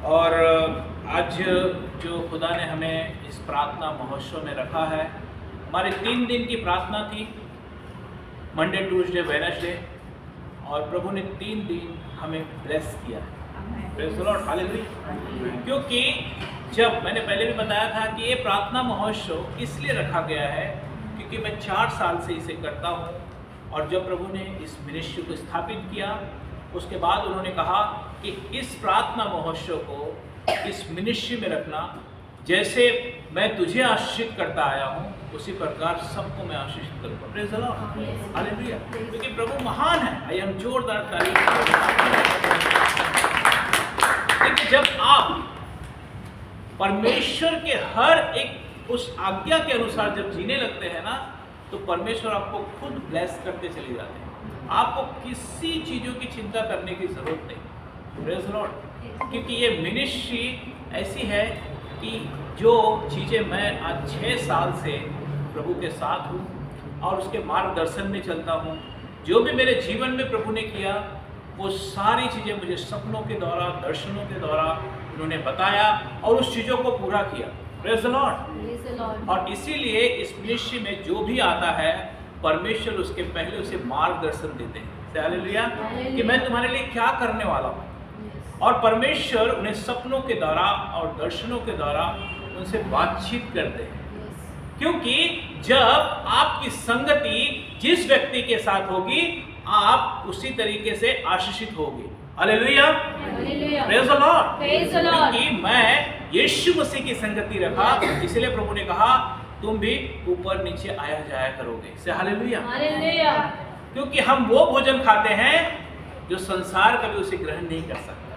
और आज जो खुदा ने हमें इस प्रार्थना महोत्सव में रखा है, हमारे 3 दिन की प्रार्थना थी, मंडे, ट्यूसडे, वेडनेसडे, और प्रभु ने 3 दिन हमें ब्लेस किया है। Praise the lord, hallelujah. क्योंकि जब मैंने पहले भी बताया था कि ये प्रार्थना महोत्सव इसलिए रखा गया है क्योंकि मैं 4 साल से इसे करता हूँ, और जब प्रभु ने इस मिनिस्ट्री को स्थापित किया उसके बाद उन्होंने कहा कि इस प्रार्थना महोत्सव को इस मिनिस्ट्री में रखना, जैसे मैं तुझे आशीषित करता आया हूँ उसी प्रकार सबको मैं आशीषित करूँगा। Praise the lord, hallelujah. क्योंकि प्रभु महान है। आइए हम जोरदार तारीफ करें। जब आप परमेश्वर के हर एक उस आज्ञा के अनुसार जब जीने लगते हैं ना, तो परमेश्वर आपको खुद ब्लेस करते चले जाते हैं। आपको किसी चीज़ों की चिंता करने की जरूरत नहीं। Praise the lord. क्योंकि ये मिनिस्ट्री ऐसी है कि जो चीज़ें मैं आज 6 साल से प्रभु के साथ हूँ और उसके मार्गदर्शन में चलता हूँ, जो भी मेरे जीवन में प्रभु ने किया वो सारी चीज़ें मुझे सपनों के द्वारा, दर्शनों के द्वारा उन्होंने बताया और उस चीज़ों को पूरा किया। Praise the Lord. और इसीलिए इस मिनिस्ट्री में जो भी आता है, परमेश्वर उसके पहले उसे मार्गदर्शन देते हैं। हालेलुया। कि मैं तुम्हारे लिए क्या करने वाला हूँ, और परमेश्वर उन्हें सपनों के द्वारा और दर्शनों के द्वारा उनसे बातचीत करते हैं। क्योंकि जब आपकी संगति जिस व्यक्ति के साथ होगी, आप उसी तरीके से आशीषित होगी। Hallelujah, praise the lord. क्योंकि मैं यीशु मसीह की संगति रखा, इसलिए प्रभु ने कहा तुम भी ऊपर नीचे आया जाया करोगे। से हालेलुया। क्योंकि हम वो भोजन खाते हैं जो संसार कभी उसे ग्रहण नहीं कर सकता,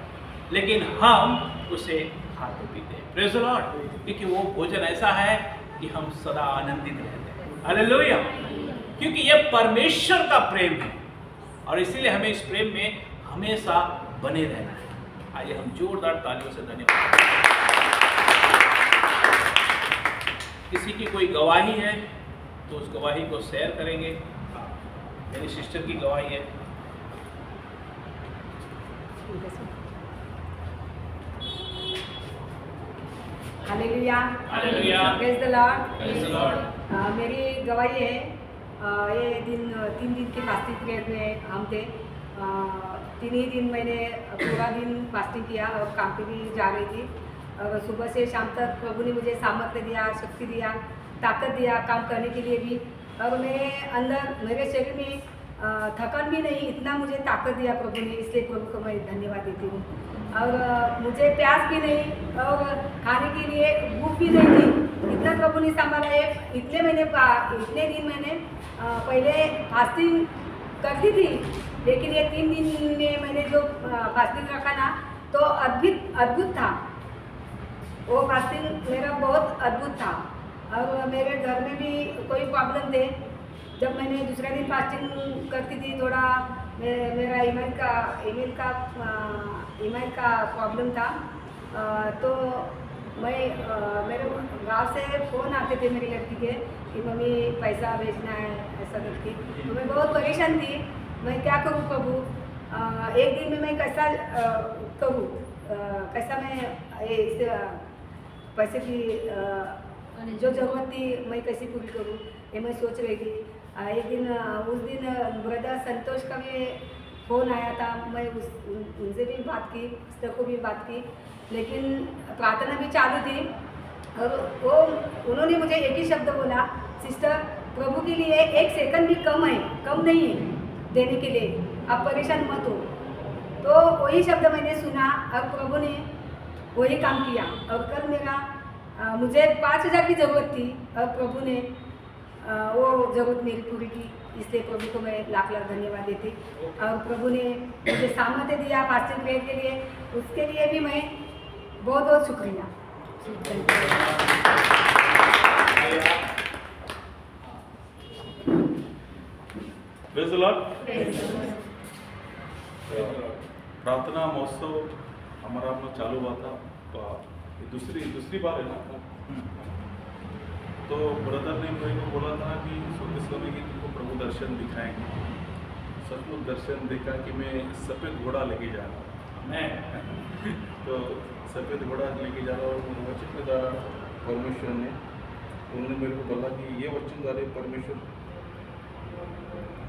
लेकिन हम उसे खाते पीते हैं। Praise the lord. क्योंकि वो भोजन ऐसा है कि हम सदा आनंदित रहते हैं। हालेलुया। क्योंकि ये परमेश्वर का प्रेम है और इसीलिए हमें इस प्रेम में हमेशा बने रहना है। आइए हम जोरदार तालियों से धन्यवाद। किसी की कोई गवाही है तो उस गवाही को शेयर करेंगे। मेरी सिस्टर की गवाही है। Hallelujah, hallelujah, praise the Lord. Praise the Lord. मेरी गवाही है, ये 3 दिन की फास्टिंग पीरियड में हम थे। 3 ही दिन मैंने पूरा दिन फास्टिंग किया और काम पे भी जा रही थी, और सुबह से शाम तक प्रभु ने मुझे सामर्थ्य दिया, शक्ति दिया, ताकत दिया काम करने के लिए भी, और मेरे अंदर मेरे शरीर में थकान भी नहीं, इतना मुझे ताकत दिया प्रभु ने। इसलिए प्रभु को मैं धन्यवाद देती हूँ। और मुझे प्यास भी नहीं और खाने के लिए भूख भी नहीं थी, इतना प्रभु ने संभाला है। इतने दिन मैंने पहले फास्टिंग करती थी, लेकिन ये 3 दिन में मैंने जो फास्टिंग रखा ना, तो अद्भुत था। वो फास्टिंग मेरा बहुत अद्भुत था। और मेरे घर में भी कोई प्रॉब्लम थे। जब मैंने दूसरे दिन फास्टिंग करती थी, थोड़ा मेरा ईमेल का प्रॉब्लम था, तो मैं मेरे गाँव से फ़ोन आते थे मेरी लड़की के कि मम्मी पैसा भेजना है ऐसा करके। तो मैं बहुत परेशान थी, मैं क्या करूँ प्रभु। एक दिन में मैं कैसा करूँ, कैसा मैं इस पैसे की जो ज़रूरत थी मैं कैसे पूरी करूँ, ये मैं सोच रही थी। एक दिन उस दिन ब्रदर संतोष का भी फ़ोन आया था। मैं उनसे भी बात की, सिस्टर को भी बात की, लेकिन प्रार्थना भी चालू थी। और उन्होंने मुझे एक ही शब्द बोला, सिस्टर प्रभु के लिए 1 सेकंड भी कम नहीं है देने के लिए, आप परेशान मत हो। तो वही शब्द मैंने सुना और प्रभु ने वही काम किया। और कल मुझे 5,000 की ज़रूरत थी और प्रभु ने वो ज़रूरत मेरी पूरी की। इसलिए प्रभु को मैं लाख धन्यवाद देती। और प्रभु ने मुझे सामर्थ्य दिया फास्टिंग प्रेयर के लिए, उसके लिए भी मैं बहुत शुक्रिया। Praise the Lord. प्रार्थना महोत्सव हमारा चालू हुआ था, दूसरी बार है ना। तो ब्रदर ने मेरे को बोला था कि सोते समय कि तुमको प्रभु दर्शन दिखाएंगे। सचमुच दर्शन देखा कि मैं सफ़ेद घोड़ा लेके जा रहा मैं तो सफ़ेद घोड़ा लेके जा रहा हूँ वचन के द्वारा परमेश्वर ने, उन्होंने मेरे को बोला कि ये वचन द्वारा परमेश्वर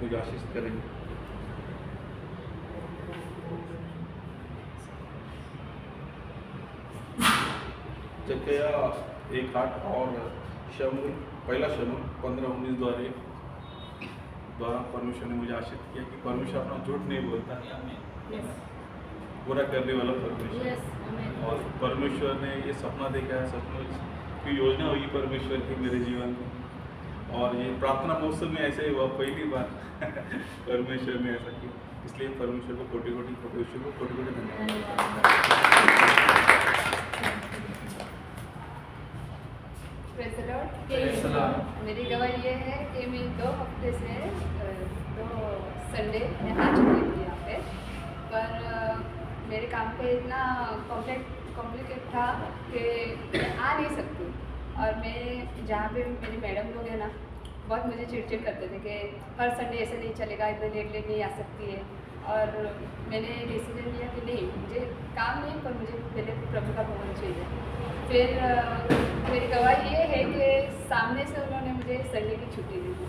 मुझे आशीष करेंगे। जकया 1:8 और शमूएल पहला शमूएल 15:19 द्वारा परमेश्वर ने मुझे आशीष किया कि परमेश्वर अपना झूठ नहीं बोलता, पूरा करने वाला परमेश्वर। और परमेश्वर ने ये सपना देखा है, सपनों की योजना हुई परमेश्वर की मेरे जीवन में। और ये प्रार्थना मौसम में ऐसे हुआ पहली बार परमेश्वर ने ऐसा किया, इसलिए परमेश्वर को कोटि कोटि धन्यवाद। Praise the Lord। मेरी गवाही ये है कि मैं 2 हफ्ते से 2 संडे यहाँ चुकी थी यहाँ पे, पर मेरे काम पे इतना कॉम्प्लिकेट था कि मैं आ नहीं सकती। और मैं जहाँ पे मेरी मैडम लोग हैं ना, बहुत मुझे चिड़चिड़ करते थे कि हर संडे ऐसे नहीं चलेगा, इतना लेट नहीं आ सकती है। और मैंने डिसीजन लिया कि नहीं, मुझे काम नहीं, पर मुझे पहले प्रभु का भवन चाहिए। फिर मेरी गवाही ये है कि सामने से उन्होंने मुझे संडे की छुट्टी दी थी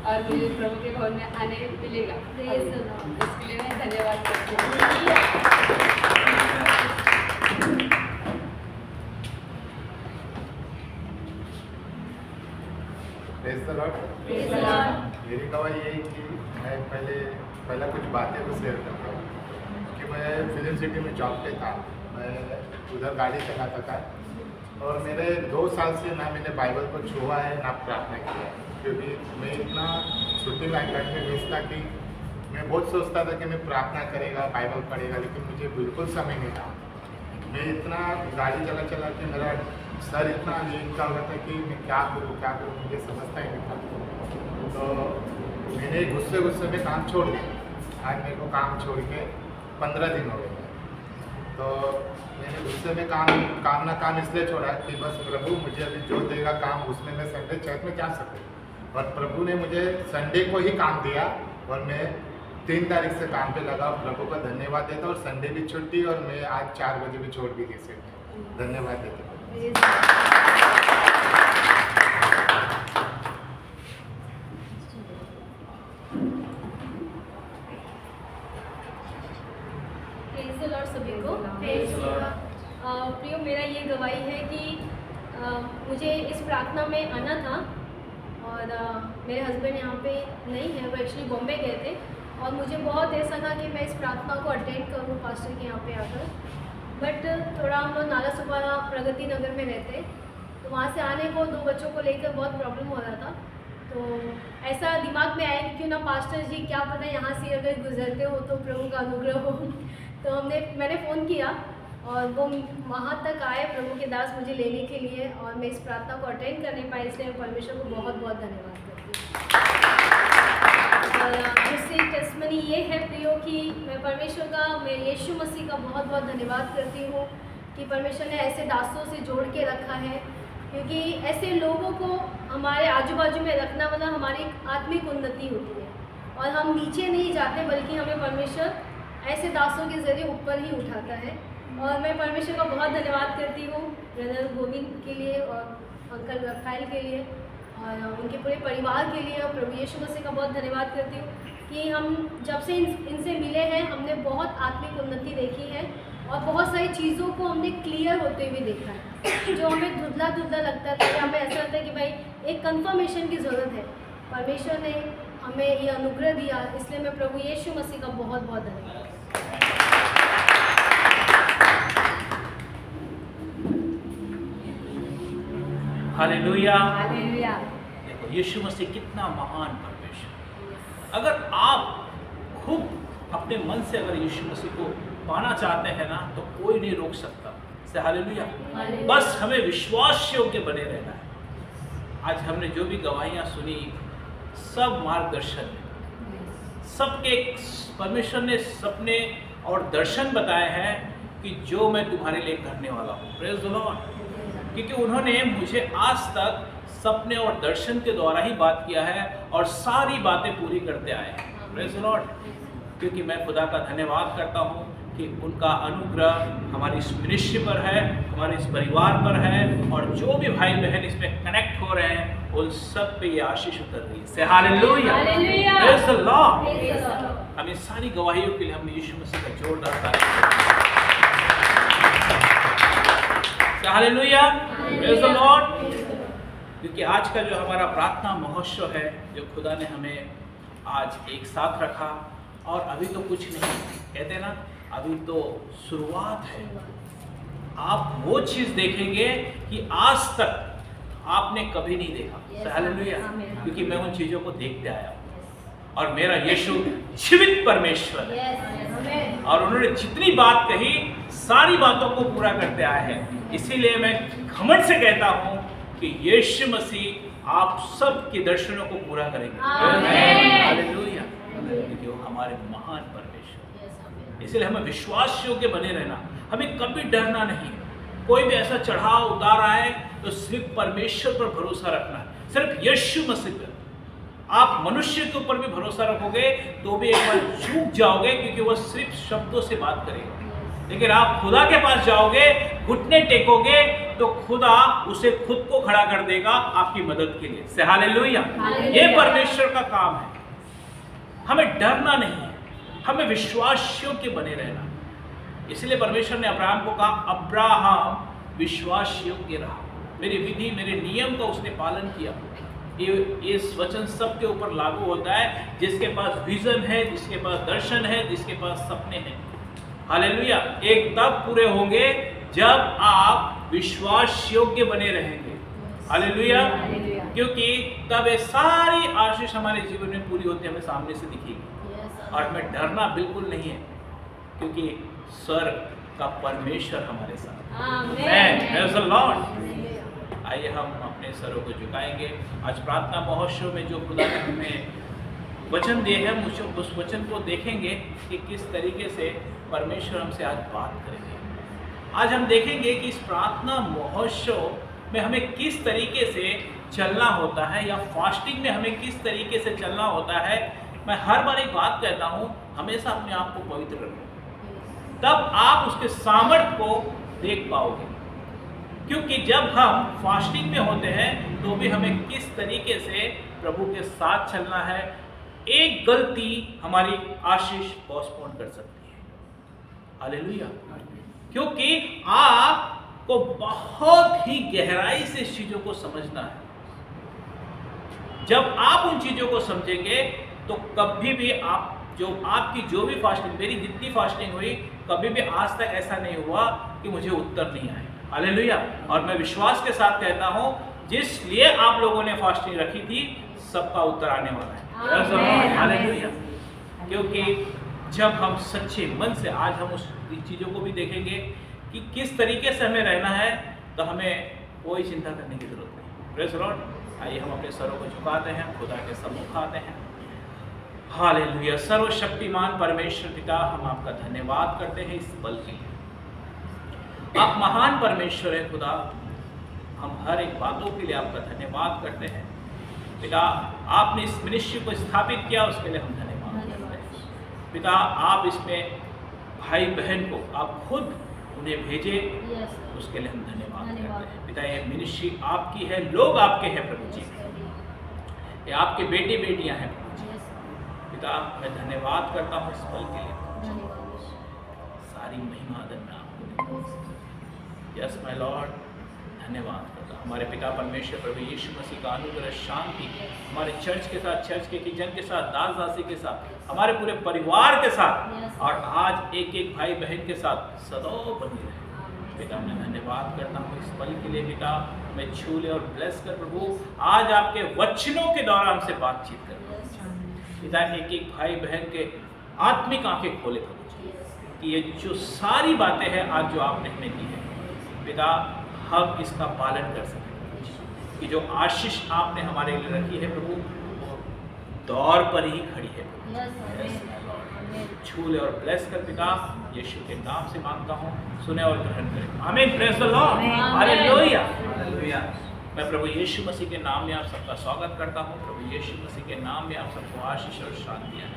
और मुझे प्रभु के भवन में आने मिलेगा। इसके लिए मैं धन्यवाद करती हूँ। Praise the Lord. मेरी गवाही ये है कि मैं पहला कुछ बातें को शेयर करता हूँ कि मैं फिल्म सिटी में जॉब पे था। मैं उधर गाड़ी चलाता था और मेरे 2 साल से ना मैंने बाइबल को छुआ है ना प्रार्थना किया है, क्योंकि मैं इतना छुट्टी लाइन में व्यस्त था कि मैं बहुत सोचता था कि मैं प्रार्थना करेगा, बाइबल पढ़ेगा, लेकिन मुझे बिल्कुल समय नहीं था। मैं इतना गाड़ी चला के मेरा सर इतना वीक का हुआ था कि मैं क्या करूँ मुझे समझता ही नहीं था। तो मैंने गुस्से में काम छोड़ दिया। आज मेरे को काम छोड़ के 15 दिन हो गए। तो मैंने गुस्से में काम इसलिए छोड़ा कि बस प्रभु मुझे अभी जो देगा काम उसमें मैं संडे चर्च में जा सकूँ। और प्रभु ने मुझे संडे को ही काम दिया और मैं 3 तारीख से काम पे लगा। प्रभु का धन्यवाद देता और संडे भी छुट्टी, और मैं आज 4 बजे भी छोड़ भी दी से धन्यवाद देता हूँ। प्रेज़ द लॉर्ड सभी को। प्रियो, मेरा ये गवाही है कि मुझे इस प्रार्थना में आना था और मेरे हस्बैंड यहाँ पे नहीं है, वो एक्चुअली बॉम्बे गए थे और मुझे बहुत ऐसा था कि मैं इस प्रार्थना को अटेंड करूँ पास्टर के यहाँ पे आकर। बट थोड़ा हम लोग नाला सुपारा प्रगति नगर में रहते, तो वहाँ से आने को 2 बच्चों को लेकर बहुत प्रॉब्लम हो रहा था। तो ऐसा दिमाग में आया कि क्यों ना पास्टर जी, क्या पता यहाँ से अगर गुजरते हो तो प्रभु का अनुग्रह हो। तो मैंने फ़ोन किया और वो वहाँ तक आए प्रभु के दास मुझे लेने के लिए, और मैं इस प्रार्थना को अटेंड कर नहीं पाई, इसलिए मैं परमेश्वर को बहुत बहुत धन्यवाद करती हूँ। और दूसरी टेस्टमनी ये है प्रियो कि मैं यीशु मसीह का बहुत बहुत धन्यवाद करती हूँ कि परमेश्वर ने ऐसे दासों से जोड़ के रखा है, क्योंकि ऐसे लोगों को हमारे आजू बाजू में रखना मतलब हमारी आत्मिक उन्नति होती है और हम नीचे नहीं जाते, बल्कि हमें परमेश्वर ऐसे दासों के ज़रिए ऊपर ही उठाता है। और मैं परमेश्वर का बहुत धन्यवाद करती हूँ ब्रदर गोविंद के लिए और अंकल रफाइल के लिए और उनके पूरे परिवार के लिए, और प्रभु यीशु मसीह का बहुत धन्यवाद करती हूँ कि हम जब से इनसे मिले हैं हमने बहुत आत्मिक उन्नति देखी है और बहुत सारी चीज़ों को हमने क्लियर होते हुए देखा है। जो हमें धुंधला लगता था, हमें ऐसा लगता है कि भाई एक कंफर्मेशन की ज़रूरत है, परमेश्वर ने हमें ये अनुग्रह दिया, इसलिए मैं प्रभु यीशु मसीह का बहुत बहुत धन्यवाद। हालेलुया। हालेलुया। देखो यीशु मसीह कितना महान परमेश्वर। अगर आप खुद अपने मन से अगर यीशु मसीह को पाना चाहते हैं ना, तो कोई नहीं रोक सकता। से हालेलुया। बस हमें विश्वास योग्य बने रहना है। आज हमने जो भी गवाहियाँ सुनी, सब मार्गदर्शन है, सबके परमेश्वर ने सपने और दर्शन बताए हैं कि जो मैं तुम्हारे लिए करने वाला हूँ। Praise the lord. क्योंकि उन्होंने मुझे आज तक सपने और दर्शन के द्वारा ही बात किया है और सारी बातें पूरी करते आए हैं। Praise the lord. क्योंकि मैं खुदा का धन्यवाद करता हूँ कि उनका अनुग्रह हमारी इस मिनिस्ट्री पर है, हमारे इस परिवार पर है, और जो भी भाई बहन इसमें कनेक्ट हो रहे हैं उन सब पे ये आशीष उतर रही है। से हालेलुया, प्रेज द लॉर्ड। हम इन सारी गवाहियों के लिए हम यीशु मसीह का जोरदार तारीफ करें। Hallelujah, praise the lord. क्योंकि आज का जो हमारा प्रार्थना महोत्सव है, जो खुदा ने हमें आज एक साथ रखा, और अभी तो कुछ नहीं, कहते हैं ना, अभी तो शुरुआत है। आप वो चीज़ देखेंगे कि आज तक आपने कभी नहीं देखा। हालेलुया, क्योंकि मैं उन चीज़ों को देखते आया हूँ, और मेरा यीशु जीवित परमेश्वर है, और उन्होंने जितनी बात कही सारी बातों को पूरा करते आए हैं। इसीलिए मैं घमंड से कहता हूँ कि यीशु मसीह आप सब के दर्शनों को पूरा करेंगे। हालेलुया, क्योंकि वो हमारे महान परमेश्वर। इसलिए हमें विश्वास योग्य बने रहना, हमें कभी डरना नहीं। कोई भी ऐसा चढ़ाव उतार आए तो सिर्फ परमेश्वर पर भरोसा रखना है, सिर्फ यीशु मसीह पर। आप मनुष्य के ऊपर भी भरोसा रखोगे तो भी एक बार चूक जाओगे, क्योंकि वह सिर्फ शब्दों से बात करेगा। लेकिन आप खुदा के पास जाओगे, घुटने टेकोगे, तो खुदा उसे खुद को खड़ा कर देगा आपकी मदद के लिए। से हालेलुया, ये परमेश्वर का काम है। हमें डरना नहीं है, हमें विश्वास योग्य बने रहना। इसलिए परमेश्वर ने अब्राहम को कहा, अब्राहम विश्वास योग्य रहा, मेरी विधि मेरे नियम का उसने पालन किया। ये वचन सबके ऊपर लागू होता है, जिसके पास विजन है, जिसके पास दर्शन है, जिसके पास सपने हैं। हालेलुया, एक तब पूरे होंगे जब आप विश्वास योग्य बने रहेंगे। हालेलुया, क्योंकि तब ये सारी आशीष हमारे जीवन में पूरी होती हमें सामने से दिखेगी, और हमें डरना बिल्कुल नहीं है, क्योंकि स्वर्ग का परमेश्वर हमारे साथ। आमीन, प्रेज़ द लॉर्ड। आइए हम अपने सरों को झुकाएंगे। आज प्रार्थना महोत्सव में जो खुदा ने हमें वचन दिए हैं, मुझे उस वचन को देखेंगे कि किस तरीके से परमेश्वर हमसे आज बात करेंगे। आज हम देखेंगे कि इस प्रार्थना महोत्सव में हमें किस तरीके से चलना होता है, या फास्टिंग में हमें किस तरीके से चलना होता है। मैं हर बार एक बात कहता हूँ, हमेशा अपने आप को पवित्र रखो, तब आप उसके सामर्थ्य को देख पाओगे। क्योंकि जब हम फास्टिंग में होते हैं तो भी हमें किस तरीके से प्रभु के साथ चलना है। एक गलती हमारी आशीष पोस्टपोन कर सकती है। हालेलुया, क्योंकि आपको बहुत ही गहराई से इस चीजों को समझना है। जब आप उन चीजों को समझेंगे तो कभी भी आपकी जो भी फास्टिंग, मेरी जितनी फास्टिंग हुई, कभी भी आज तक ऐसा नहीं हुआ कि मुझे उत्तर नहीं आए। हालेलुया, और मैं विश्वास के साथ कहता हूँ, जिस लिए आप लोगों ने फास्टिंग रखी थी, सबका उत्तर आने वाला है। हालेलुया, क्योंकि जब हम सच्चे मन से, आज हम उस चीज़ों को भी देखेंगे कि किस तरीके से हमें रहना है, तो हमें कोई चिंता करने की जरूरत नहीं। Praise the Lord. आइए हम अपने सरों को झुकाते हैं, खुदा के सम्मुख आते हैं। हालेलुया, सर्वशक्तिमान परमेश्वर पिता, हम आपका धन्यवाद करते हैं इस पल के लिए। आप महान परमेश्वर है खुदा, हम हर एक बातों के लिए आपका धन्यवाद करते हैं पिता। आपने इस मिनिस्ट्री को स्थापित किया, उसके लिए हम धन्यवाद करते हैं पिता। आप इसमें भाई बहन को आप खुद उन्हें भेजे, उसके लिए हम धन्यवाद करते हैं पिता। ये मिनिस्ट्री आपकी है, लोग आपके हैं प्रभु जी, ये आपके बेटे बेटियां हैं प्रभु जी पिता। मैं धन्यवाद करता हूँ इस पल के लिए, सारी महिमा धन्यवाद। यस माय लॉर्ड, धन्यवाद करता हूँ हमारे पिता परमेश्वर प्रभु यीशु मसीह का अनुग्रह, शांति हमारे चर्च के साथ, चर्च के किचन के साथ, दास दासी के साथ, हमारे पूरे परिवार के साथ, और आज एक एक भाई बहन के साथ सदैव बनी रहे पिता। मैं धन्यवाद करता हूँ इस पल के लिए पिता। मैं छू ले और ब्लेस कर प्रभु, आज आपके वचनों के द्वारा हमसे बातचीत कर पिता। एक एक भाई बहन के आत्मिक आंखें खोले प्रभु कि ये जो सारी बातें हैं आज जो आपने हमें दी है पिता, हम इसका पालन कर सकें कि जो आशीष आपने हमारे लिए रखी है प्रभु, वो दौर पर ही खड़ी है। छू ले और ब्लेस कर पिता, यीशु के नाम से मांगता हूँ, सुने और ग्रहण करें। आमीन, प्रेज़ द लॉर्ड, हालेलुया। मैं प्रभु यीशु मसीह के नाम में आप सबका स्वागत करता हूँ। प्रभु यीशु मसीह के नाम में आप सबको आशीष और शांति है।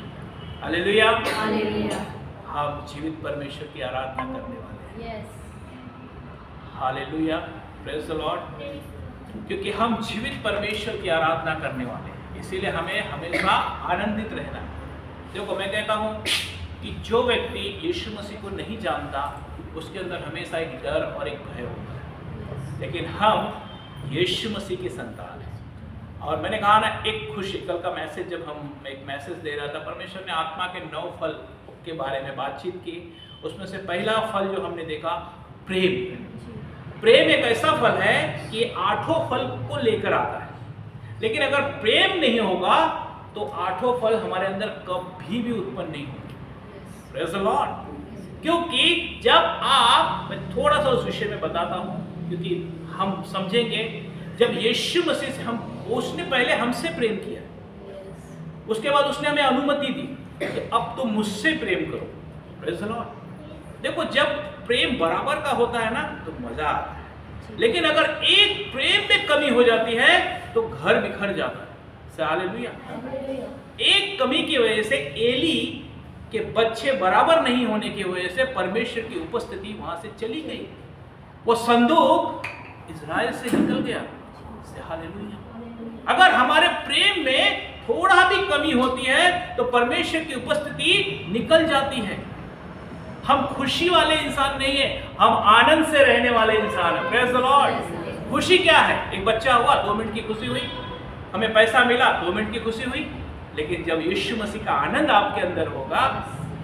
हालेलुया, हम जीवित परमेश्वर की आराधना करने वाले हैं। Yes. Hallelujah, praise the lord. क्योंकि हम जीवित परमेश्वर की आराधना करने वाले हैं, इसीलिए हमें हमेशा आनंदित रहना है। देखो, मैं कहता हूँ कि जो व्यक्ति यीशु मसीह को नहीं जानता उसके अंदर हमेशा एक डर और एक भय होता है, लेकिन हम यीशु मसीह की संतान हैं। और मैंने कहा ना, एक खुशी, कल का मैसेज जब हम एक मैसेज दे रहा था, परमेश्वर ने आत्मा के 9 फल के बारे में बातचीत की। उसमें से पहला फल जो हमने देखा, प्रेम। प्रेम एक ऐसा फल है कि 8 फल को लेकर आता है, लेकिन अगर प्रेम नहीं होगा तो 8 फल हमारे अंदर कभी भी उत्पन्न नहीं होंगे। Praise the lord. क्योंकि जब आप, मैं थोड़ा सा उस विषय में बताता हूं क्योंकि हम समझेंगे, जब यीशु मसीह से उसने पहले हमसे प्रेम किया, उसके बाद उसने हमें अनुमति दी कि अब तुम मुझसे प्रेम करो। Praise the Lord. देखो, जब प्रेम बराबर का होता है ना तो मजा आता है, लेकिन अगर एक प्रेम में कमी हो जाती है तो घर बिखर जाता है। हालेलुया। एक कमी की वजह से, एली के बच्चे बराबर नहीं होने की वजह से परमेश्वर की उपस्थिति वहां से चली गई। वो संदूक इज़राइल से निकल गया। हालेलुया। अगर हमारे प्रेम में थोड़ा भी कमी होती है तो परमेश्वर की उपस्थिति निकल जाती है। हम खुशी वाले इंसान नहीं है, हम आनंद से रहने वाले इंसान हैं। Praise the Lord. खुशी क्या है? एक बच्चा हुआ, 2 मिनट की खुशी हुई, हमें पैसा मिला, 2 मिनट की खुशी हुई, लेकिन जब यीशु मसीह का आनंद आपके अंदर होगा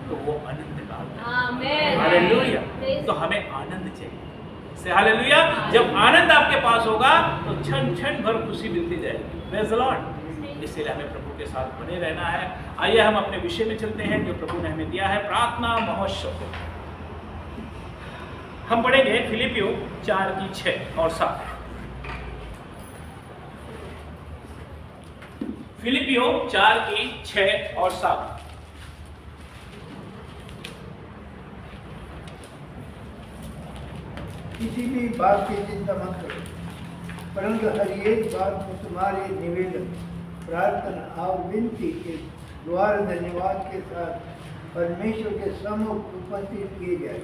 तो वो अनंत काल। आमीन। हालेलुया। तो हमें आनंद चाहिए से। हालेलुया। जब आनंद आपके पास होगा तो क्षण क्षण भर खुशी मिलती जाएगी। Praise the Lord. इसलिए हमें प्रभु के साथ बने रहना है। आइए हम अपने विषय में चलते हैं जो प्रभु ने हमें दिया है, प्रार्थना महोत्सव। हम पढ़ेंगे फिलिपियों 4 की 6 और 7। फिलिपियों 4 की 6 और 7। किसी भी बात की चिंता मत करो, परंतु हर एक बात को तुम्हारे निवेदन, प्रार्थना और विनती के द्वारा धन्यवाद के साथ परमेश्वर के सम्मुख उपस्थित किए जाए।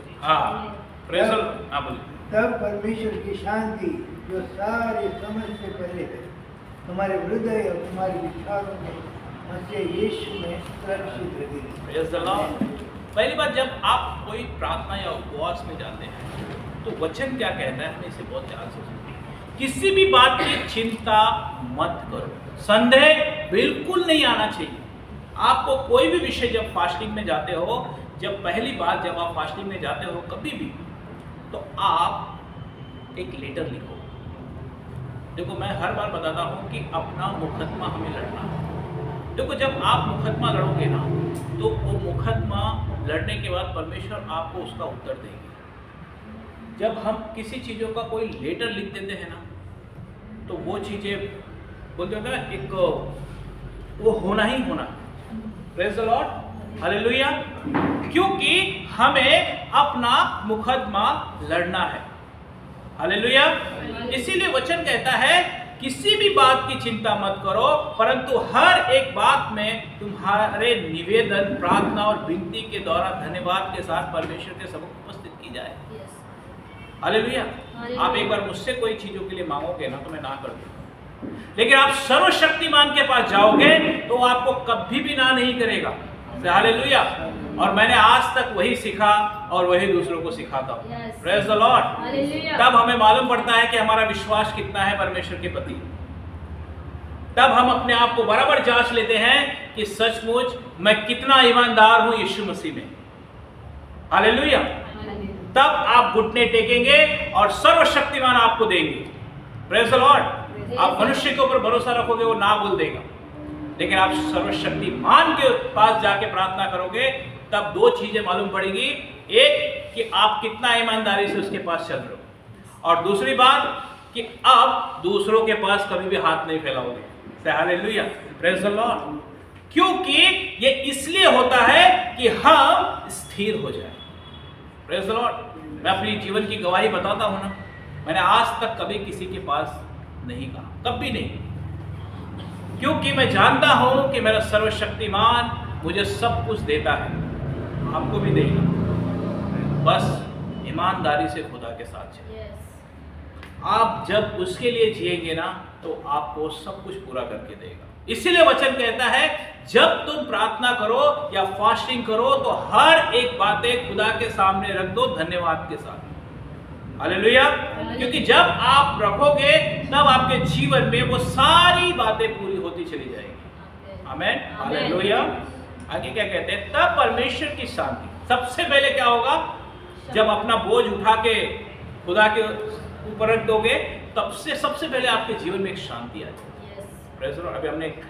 तब परमेश्वर की शांति, जो सारे समझ से पहले है, तुम्हारे हृदय और तुम्हारे विचारों में मसीह यीशु में सुरक्षित रहेगी। पहली बात, जब आप कोई प्रार्थना या उपवास में जाते हैं तो वचन क्या कहता है, हमें इसे बहुत ध्यान से सुनिए। किसी भी बात की चिंता मत करो, संदेह बिल्कुल नहीं आना चाहिए। आपको कोई भी विषय, जब फास्टिंग में जाते हो, जब पहली बात जब आप फास्टिंग में जाते हो कभी भी, तो आप एक लेटर लिखो। देखो, मैं हर बार बताता हूँ कि अपना मुकदमा हमें लड़ना है। देखो, जब आप मुकदमा लड़ोगे ना तो वो मुकदमा लड़ने के बाद परमेश्वर आपको उसका उत्तर देंगे। जब हम किसी चीज़ों का कोई लेटर लिख देते हैं ना तो वो चीज़ें बोलते हैं ना, एक वो होना ही होना। Praise the lord. हालेलुया। क्योंकि हमें अपना मुकदमा लड़ना है। हालेलुया। इसीलिए वचन कहता है, किसी भी बात की चिंता मत करो, परंतु हर एक बात में तुम्हारे निवेदन, प्रार्थना और विनती के द्वारा धन्यवाद के साथ परमेश्वर के सम्मुख उपस्थित की जाए। हालेलुया। आप एक बार मुझसे कोई चीजों के लिए मांगोगे ना तो मैं ना कर दूंगा, लेकिन आप सर्वशक्तिमान के पास जाओगे तो आपको कभी भी ना नहीं करेगा। हालेलुया। और मैंने आज तक वही सीखा और वही दूसरों को सिखाता हूँ। Praise the Lord. तब हमें मालूम पड़ता है कि हमारा विश्वास कितना है परमेश्वर के प्रति। तब हम अपने आप को बराबर जांच लेते हैं कि सचमुच मैं कितना ईमानदार हूं यीशु मसीह में। हालेलुया। तब आप घुटने टेकेंगे और सर्वशक्तिमान आपको देंगे। Praise the Lord. आप मनुष्य के ऊपर भरोसा रखोगे, वो ना बोल देगा, लेकिन आप सर्वशक्तिमान के पास जाके प्रार्थना करोगे तब 2 चीजें मालूम पड़ेगी। एक, कि आप कितना ईमानदारी से उसके पास चल रहे हो, और दूसरी बात कि आप दूसरों के पास कभी भी हाथ नहीं फैलाओगे। हालेलुया। Praise the lord. क्योंकि ये इसलिए होता है कि हम स्थिर हो जाए। Praise the Lord. मैं अपनी जीवन की गवाही बताता हूं ना, मैंने आज तक कभी किसी के पास नहीं कहा, कभी नहीं, क्योंकि मैं जानता हूं कि मेरा सर्वशक्तिमान मुझे सब कुछ देता है। हमको भी देगा। बस ईमानदारी से खुदा के साथ चलिए। यस। आप जब उसके लिए जिएंगे ना तो आपको सब कुछ पूरा करके देगा। इसीलिए वचन कहता है जब तुम प्रार्थना करो या फास्टिंग करो तो हर एक बातें खुदा के सामने रख दो धन्यवाद के साथ। हालेलुया। क्योंकि जब आप रखोगे तब आपके जीवन में वो सारी बातें पूरी होती चली जाएगी। आमीन। हालेलुया। आगे क्या कहते हैं, तब परमेश्वर की शांति। सबसे पहले क्या होगा, जब अपना बोझ उठा के खुदा के ऊपर रख दोगे तब से सबसे पहले आपके जीवन में एक शांति आ जाएगी। यस। Praise the Lord. अभी हमने एक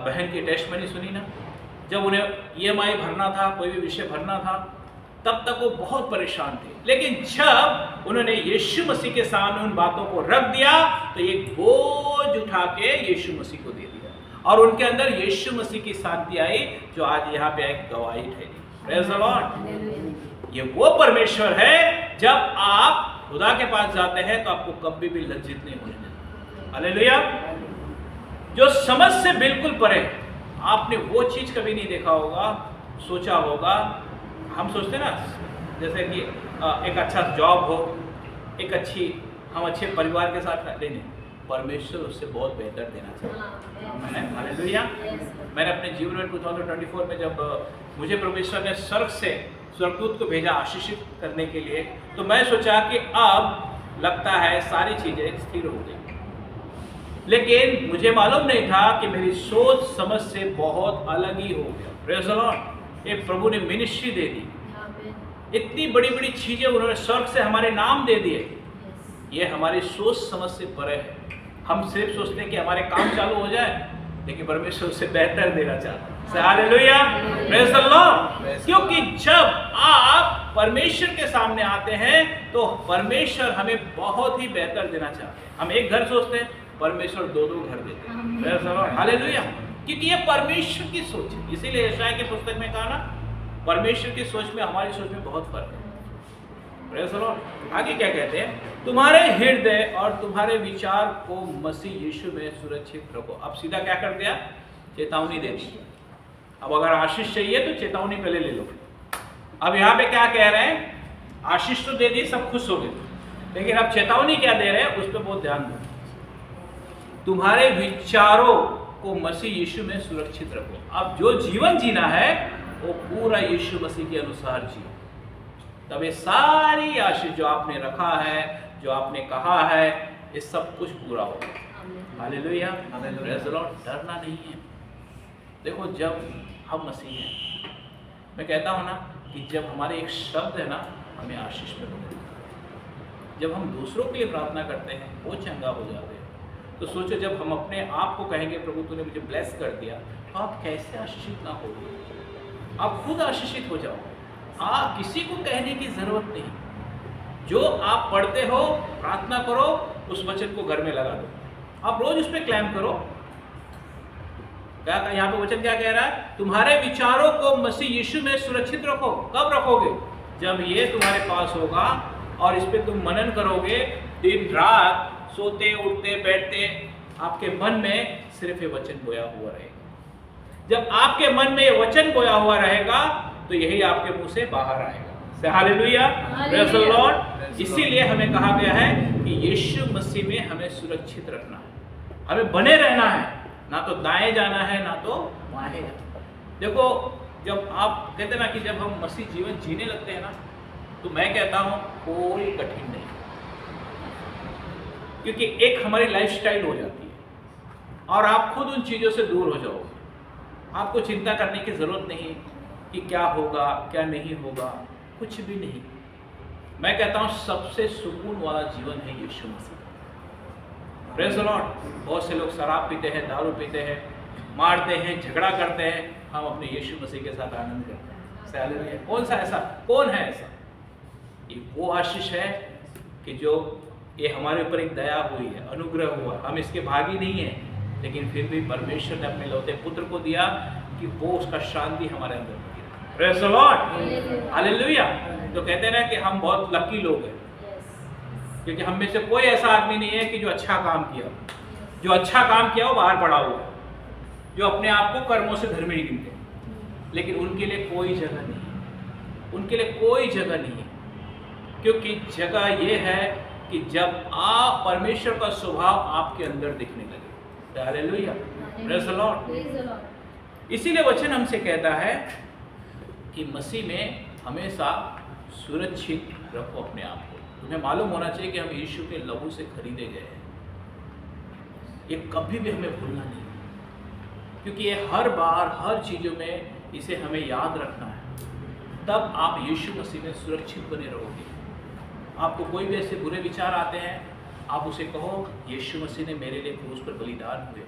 बहन की टेस्टमनी सुनी ना, जब उन्हें EMI भरना था, कोई भी विषय भरना था, तब तक वो बहुत परेशान थे, लेकिन जब उन्होंने यीशु मसीह के सामने उन बातों को रख दिया तो एक बोझ उठा के यीशु मसीह को दे दिया और उनके अंदर यीशु मसीह की शांति आई जो आज यहाँ पे एक गवाही ठहरी। Praise the Lord. ये वो परमेश्वर है जब आप खुदा के पास जाते हैं तो आपको कभी भी लज्जित नहीं होने देता। हालेलुया। जो समझ से बिल्कुल परे, आपने वो चीज कभी नहीं देखा होगा, सोचा होगा। हम सोचते हैं ना जैसे कि एक अच्छा जॉब हो, एक हम अच्छे परिवार के साथ रहते नहीं, परमेश्वर उससे बहुत बेहतर देना चाहता है। मैंने हालेलुया। मैंने अपने जीवन में 2024 में जब मुझे परमेश्वर ने स्वर्ग से स्वर्गदूत को भेजा आशीषित करने के लिए, तो मैं सोचा कि अब लगता है सारी चीजें स्थिर हो गई, लेकिन मुझे मालूम नहीं था कि मेरी सोच समझ से बहुत अलग ही हो गया। Praise the Lord. ये प्रभु ने मिनिस्ट्री दे दी, इतनी बड़ी बड़ी चीजें उन्होंने स्वर्ग से हमारे नाम दे दिए। ये हमारी सोच समझ से परे है। हम सिर्फ सोचते हैं कि हमारे काम चालू हो जाए, लेकिन परमेश्वर उससे बेहतर देना चाहता है। हालेलुया। Praise the lord. क्योंकि जब आप परमेश्वर के सामने आते हैं तो परमेश्वर हमें बहुत ही बेहतर देना चाहते हैं। हम एक घर सोचते हैं, परमेश्वर दो घर देते हैं। Praise the lord. हालेलुया। क्योंकि ये परमेश्वर की सोच है। इसीलिए यशायाह की पुस्तक में कहा ना, परमेश्वर की सोच में हमारी सोच में बहुत फर्क है। Praise the Lord. आगे क्या कहते हैं, तुम्हारे हृदय और तुम्हारे विचार को मसीह यीशु में सुरक्षित रखो। अब सीधा क्या कर दिया, चेतावनी दे दी। अब अगर आशीष चाहिए तो चेतावनी पहले ले लो। अब यहाँ पे क्या कह रहे हैं, आशीष तो दे दी, सब खुश हो गए, लेकिन अब चेतावनी क्या दे रहे हैं उस पर बहुत ध्यान दो। तुम्हारे विचारों को मसीह यीशु में सुरक्षित रखो। अब जो जीवन जीना है वो पूरा यीशु मसीह के अनुसार जियो, तब ये सारी आशीष जो आपने रखा है, जो आपने कहा है, ये सब कुछ पूरा होगा। हालेलुया। Praise the Lord. डरना नहीं है। देखो जब हम मसीह हैं, मैं कहता हूँ ना कि जब हमारे एक शब्द है ना, हमें आशीष में बदल देता है। जब हम दूसरों के लिए प्रार्थना करते हैं वो चंगा हो जाते हैं। तो सोचो जब हम अपने आप को कहेंगे प्रभु तूने मुझे ब्लेस कर दिया, तो आप कैसे आशीषित ना हो, आप खुद आशीषित हो जाओ। किसी को कहने की जरूरत नहीं। जो आप पढ़ते हो, प्रार्थना करो, उस वचन को घर में लगा दो, आप रोज उस पर क्लेम करो। क्या यहाँ पे वचन क्या कह रहा है, तुम्हारे विचारों को मसीह यीशु में सुरक्षित रखो। कब रखोगे, जब ये तुम्हारे पास होगा और इस पे तुम मनन करोगे दिन रात, सोते उठते बैठते, आपके मन में सिर्फ ये वचन बोया हुआ रहेगा। जब आपके मन में ये वचन बोया हुआ रहेगा तो यही आपके मुंह से बाहर आएगा। हालेलुया। Praise the Lord. इसीलिए हमें कहा गया है कि यीशु मसीह में हमें सुरक्षित रखना है, हमें बने रहना है, ना तो दाएं जाना है ना तो बाएं जाना। देखो जब आप कहते ना कि जब हम मसीह जीवन जीने लगते हैं ना, तो मैं कहता हूँ कोई कठिन नहीं, क्योंकि एक हमारी लाइफस्टाइल हो जाती है और आप खुद उन चीज़ों से दूर हो जाओगे। आपको चिंता करने की ज़रूरत नहीं कि क्या होगा क्या नहीं होगा, कुछ भी नहीं। मैं कहता हूँ सबसे सुकून वाला जीवन है यीशु मसीह। Praise the lord. बहुत से लोग शराब पीते हैं, दारू पीते हैं, मारते हैं, झगड़ा करते हैं, हम अपने यीशु मसीह के साथ आनंद करते हैं। हालेलुया। कौन सा ऐसा, कौन है ऐसा? ये वो आशीष है कि जो ये हमारे ऊपर एक दया हुई है, अनुग्रह हुआ। हम इसके भागी नहीं हैं, लेकिन फिर भी परमेश्वर ने अपने लौते पुत्र को दिया कि वो उसका शांति हमारे अंदर बनी रहे। Praise the lord. हालेलुया। तो कहते हैं ना कि हम बहुत लकी लोग हैं, क्योंकि हम में से कोई ऐसा आदमी नहीं है कि जो अच्छा काम किया, जो अच्छा काम किया वो बाहर पड़ा हुआ है, जो अपने आप को कर्मों से धर्मी गिनते हैं, लेकिन उनके लिए कोई जगह नहीं है। उनके लिए कोई जगह नहीं है, क्योंकि जगह ये है कि जब आप परमेश्वर का स्वभाव आपके अंदर दिखने लगे। Hallelujah, praise the Lord. Praise the Lord. इसीलिए वचन हमसे कहता है कि मसीह में हमेशा सुरक्षित रखो अपने आप को। तुम्हें मालूम होना चाहिए कि हम यीशु के लहू से खरीदे गए हैं। ये कभी भी हमें भूलना नहीं, क्योंकि ये हर बार हर चीज़ों में इसे हमें याद रखना है। तब आप यीशु मसीह में सुरक्षित बने रहोगे। आपको कोई भी ऐसे बुरे विचार आते हैं, आप उसे कहो यीशु मसीह ने मेरे लिए क्रूस पर बलिदान हुए,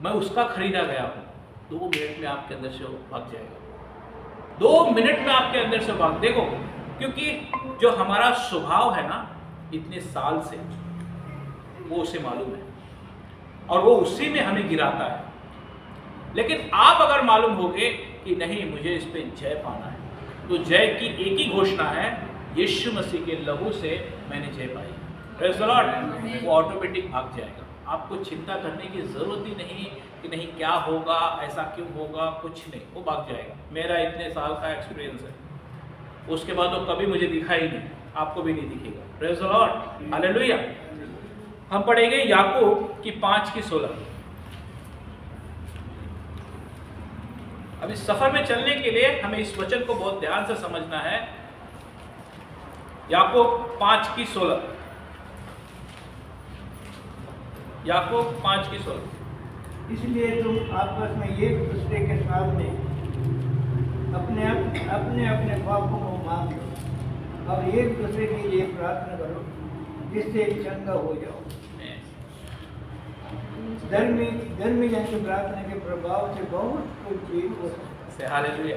मैं उसका खरीदा गया हूँ। 2 मिनट में आपके अंदर से वो भाग जाएगा। 2 मिनट में आपके अंदर से भाग, देखो, क्योंकि जो हमारा स्वभाव है ना इतने साल से, वो उसे मालूम है और वो उसी में हमें गिराता है। लेकिन आप अगर मालूम होगे कि नहीं, मुझे इस पे जय पाना है, तो जय की एक ही घोषणा है, यीशु मसीह के लहू से मैंने जय पाई। Praise the lord. वो ऑटोमेटिक भाग जाएगा। आपको चिंता करने की जरूरत ही नहीं कि नहीं क्या होगा, ऐसा क्यों होगा, कुछ नहीं, वो भाग जाएगा। मेरा इतने साल का एक्सपीरियंस है। उसके बाद वो कभी मुझे दिखा ही नहीं, आपको भी नहीं दिखेगा। Praise the lord, hallelujah. हम पढ़ेंगे याकूब की 5:16। अब इस सफर में चलने के लिए हमें इस वचन को बहुत ध्यान से समझना है। याकूब 5:16। याकूब 5:16। इसलिए तुम आपस में एक दूसरे के सामने अपने पापों को मान लो और एक दूसरे के लिए प्रार्थना करो, जिससे चंगा हो जाओ। धर्मी जन की प्रार्थना के प्रभाव से बहुत कुछ चीज हो सकता है। हालेलुया।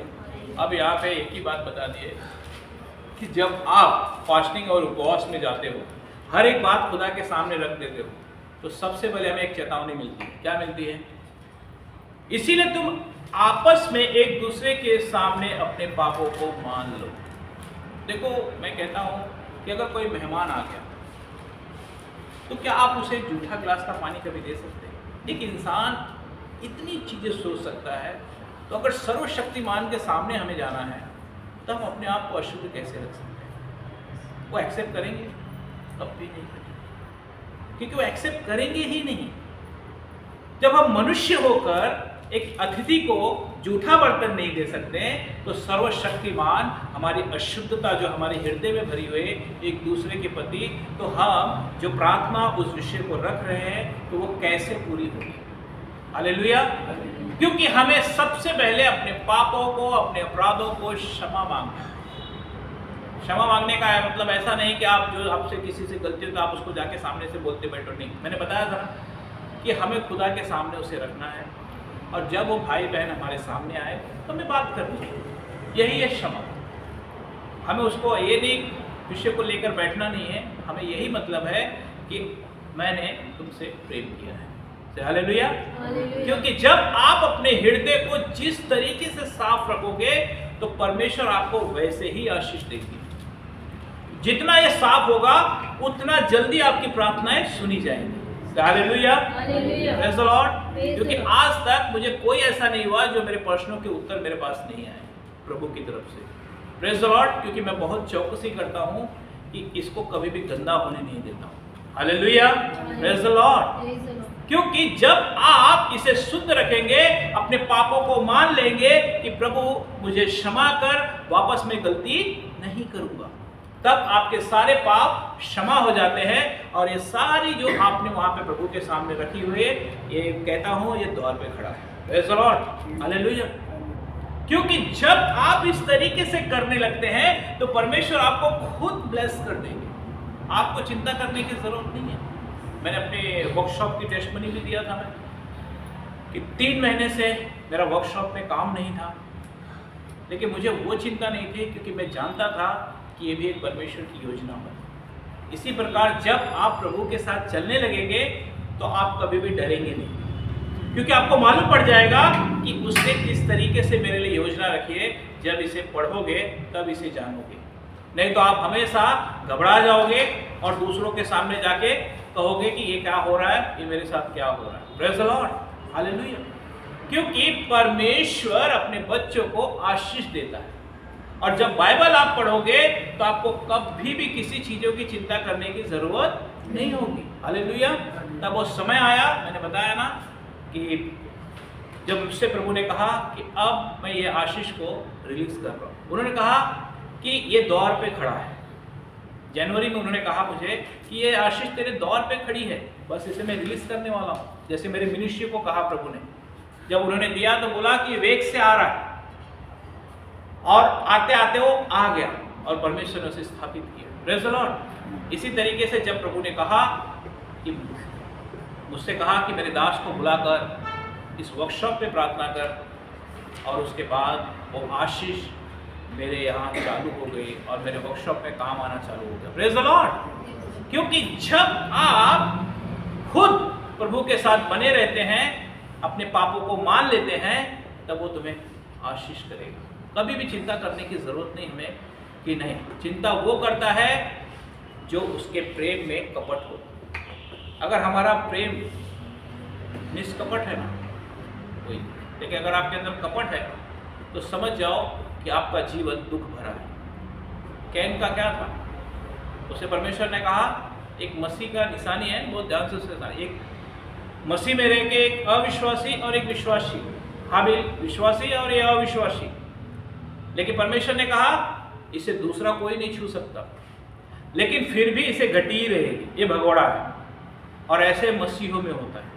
अब यहाँ पे एक ही बात बता दिए कि जब आप फास्टिंग और उपवास में जाते हो, हर एक बात खुदा के सामने रख देते हो, तो सबसे पहले हमें एक चेतावनी मिलती है। क्या मिलती है? इसीलिए तुम आपस में एक दूसरे के सामने अपने पापों को मान लो। देखो, मैं कहता हूँ कि अगर कोई मेहमान आ गया तो क्या आप उसे जूठा गिलास का पानी कभी दे सकते हैं? एक इंसान इतनी चीज़ें सोच सकता है, तो अगर सर्वशक्तिमान के सामने हमें जाना है तो हम अपने आप को अशुद्ध कैसे रख सकते हैं? वो एक्सेप्ट करेंगे? कभी नहीं करेंगे, क्योंकि वो एक्सेप्ट करेंगे ही नहीं। जब हम मनुष्य होकर एक अतिथि को जूठा बर्तन नहीं दे सकते, तो सर्वशक्तिमान हमारी अशुद्धता जो हमारे हृदय में भरी हुई एक दूसरे के प्रति, तो हम जो प्रार्थना उस विषय को रख रहे हैं, तो वो कैसे पूरी होगी? हालेलुया। क्योंकि हमें सबसे पहले अपने पापों को, अपने अपराधों को क्षमा मांगना है। क्षमा मांगने का मतलब ऐसा नहीं कि आप जो आपसे किसी से गलती हो तो आप उसको जाके सामने से बोलते बैठो, नहीं। मैंने बताया था कि हमें खुदा के सामने उसे रखना है, और जब वो भाई बहन हमारे सामने आए तो हमें बात करनी है। यही है क्षमा। हमें उसको ये नहीं विषय को लेकर बैठना नहीं है, हमें यही मतलब है कि मैंने तुमसे प्रेम किया है। हालेलुया। क्योंकि जब आप अपने हृदय को जिस तरीके से साफ रखोगे, तो परमेश्वर आपको वैसे ही आशीष देगी। जितना ये साफ होगा, उतना जल्दी आपकी प्रार्थनाएं सुनी जाएंगी। Hallelujah, praise the lord. क्योंकि आज तक मुझे कोई ऐसा नहीं हुआ जो मेरे प्रश्नों के उत्तर मेरे पास नहीं आए प्रभु की तरफ से। Praise the lord. क्योंकि मैं बहुत चौकसी करता हूँ कि इसको कभी भी गंदा होने नहीं देता हूँ। Hallelujah, praise the lord. क्योंकि जब आप इसे शुद्ध रखेंगे, अपने पापों को मान लेंगे कि प्रभु मुझे क्षमा कर, वापस में गलती नहीं करूंगा, तब आपके सारे पाप क्षमा हो जाते हैं। और ये सारी जो आपने वहां पे प्रभु के सामने रखी हुई है, ये कहता हूं, ये द्वार पे खड़ा है। Praise the lord, hallelujah. क्योंकि जब आप इस तरीके से करने लगते हैं, तो परमेश्वर आपको खुद ब्लेस कर देंगे। आपको चिंता करने की जरूरत नहीं है। मैंने अपने वर्कशॉप की टेस्टमनी भी दिया था, मैं कि 3 महीने से मेरा वर्कशॉप में काम नहीं था, लेकिन मुझे वो चिंता नहीं थी, क्योंकि मैं जानता था कि ये भी एक परमेश्वर की योजना है। इसी प्रकार जब आप प्रभु के साथ चलने लगेंगे, तो आप कभी भी डरेंगे नहीं, क्योंकि आपको मालूम पड़ जाएगा कि उसने किस तरीके से मेरे लिए योजना रखी है। जब इसे पढ़ोगे तब इसे जानोगे, नहीं तो आप हमेशा घबरा जाओगे और दूसरों के सामने जाके कहोगे कि ये क्या हो रहा है, ये मेरे साथ क्या हो रहा है। Praise the lord, hallelujah. क्योंकि परमेश्वर अपने बच्चों को आशीष देता है। और जब बाइबल आप पढ़ोगे तो आपको कभी भी किसी चीज़ों की चिंता करने की ज़रूरत नहीं होगी। हालेलुया। तब वो समय आया, मैंने बताया ना कि जब उससे प्रभु ने कहा कि अब मैं ये आशीष को रिलीज कर रहा हूँ। उन्होंने कहा कि ये दौर पे खड़ा है। जनवरी में उन्होंने कहा मुझे कि ये आशीष तेरे दौर पे खड़ी है, बस इसे मैं रिलीज करने वाला हूँ। जैसे मेरे मिनिस्ट्री को कहा प्रभु ने, जब उन्होंने दिया तो बोला कि वेग से आ रहा है, और आते आते वो आ गया और परमेश्वर ने उसे स्थापित किया। Praise the Lord. इसी तरीके से जब प्रभु ने कहा कि मुझसे कहा कि मेरे दास को बुलाकर इस वर्कशॉप पे प्रार्थना कर, और उसके बाद वो आशीष मेरे यहाँ चालू हो गई और मेरे वर्कशॉप में काम आना चालू हो गया। Praise the lord. क्योंकि जब आप खुद प्रभु के साथ बने रहते हैं, अपने पापों को मान लेते हैं, तब वो तुम्हें आशीष करेगा। कभी भी चिंता करने की जरूरत नहीं हमें कि नहीं। चिंता वो करता है जो उसके प्रेम में कपट हो। अगर हमारा प्रेम निष्कपट है ना कोई, लेकिन अगर आपके अंदर कपट है तो समझ जाओ कि आपका जीवन दुख भरा है। कैन का क्या था? उसे परमेश्वर ने कहा, एक मसीह का निशानी है, बहुत ध्यान से उसके साथ, एक मसीह में रह के एक अविश्वासी और एक विश्वासी, हाबिल विश्वासी और ये अविश्वासी, लेकिन परमेश्वर ने कहा इसे दूसरा कोई नहीं छू सकता, लेकिन फिर भी इसे घटी रहेगी, ये भगोड़ा है। और ऐसे मसीहों में होता है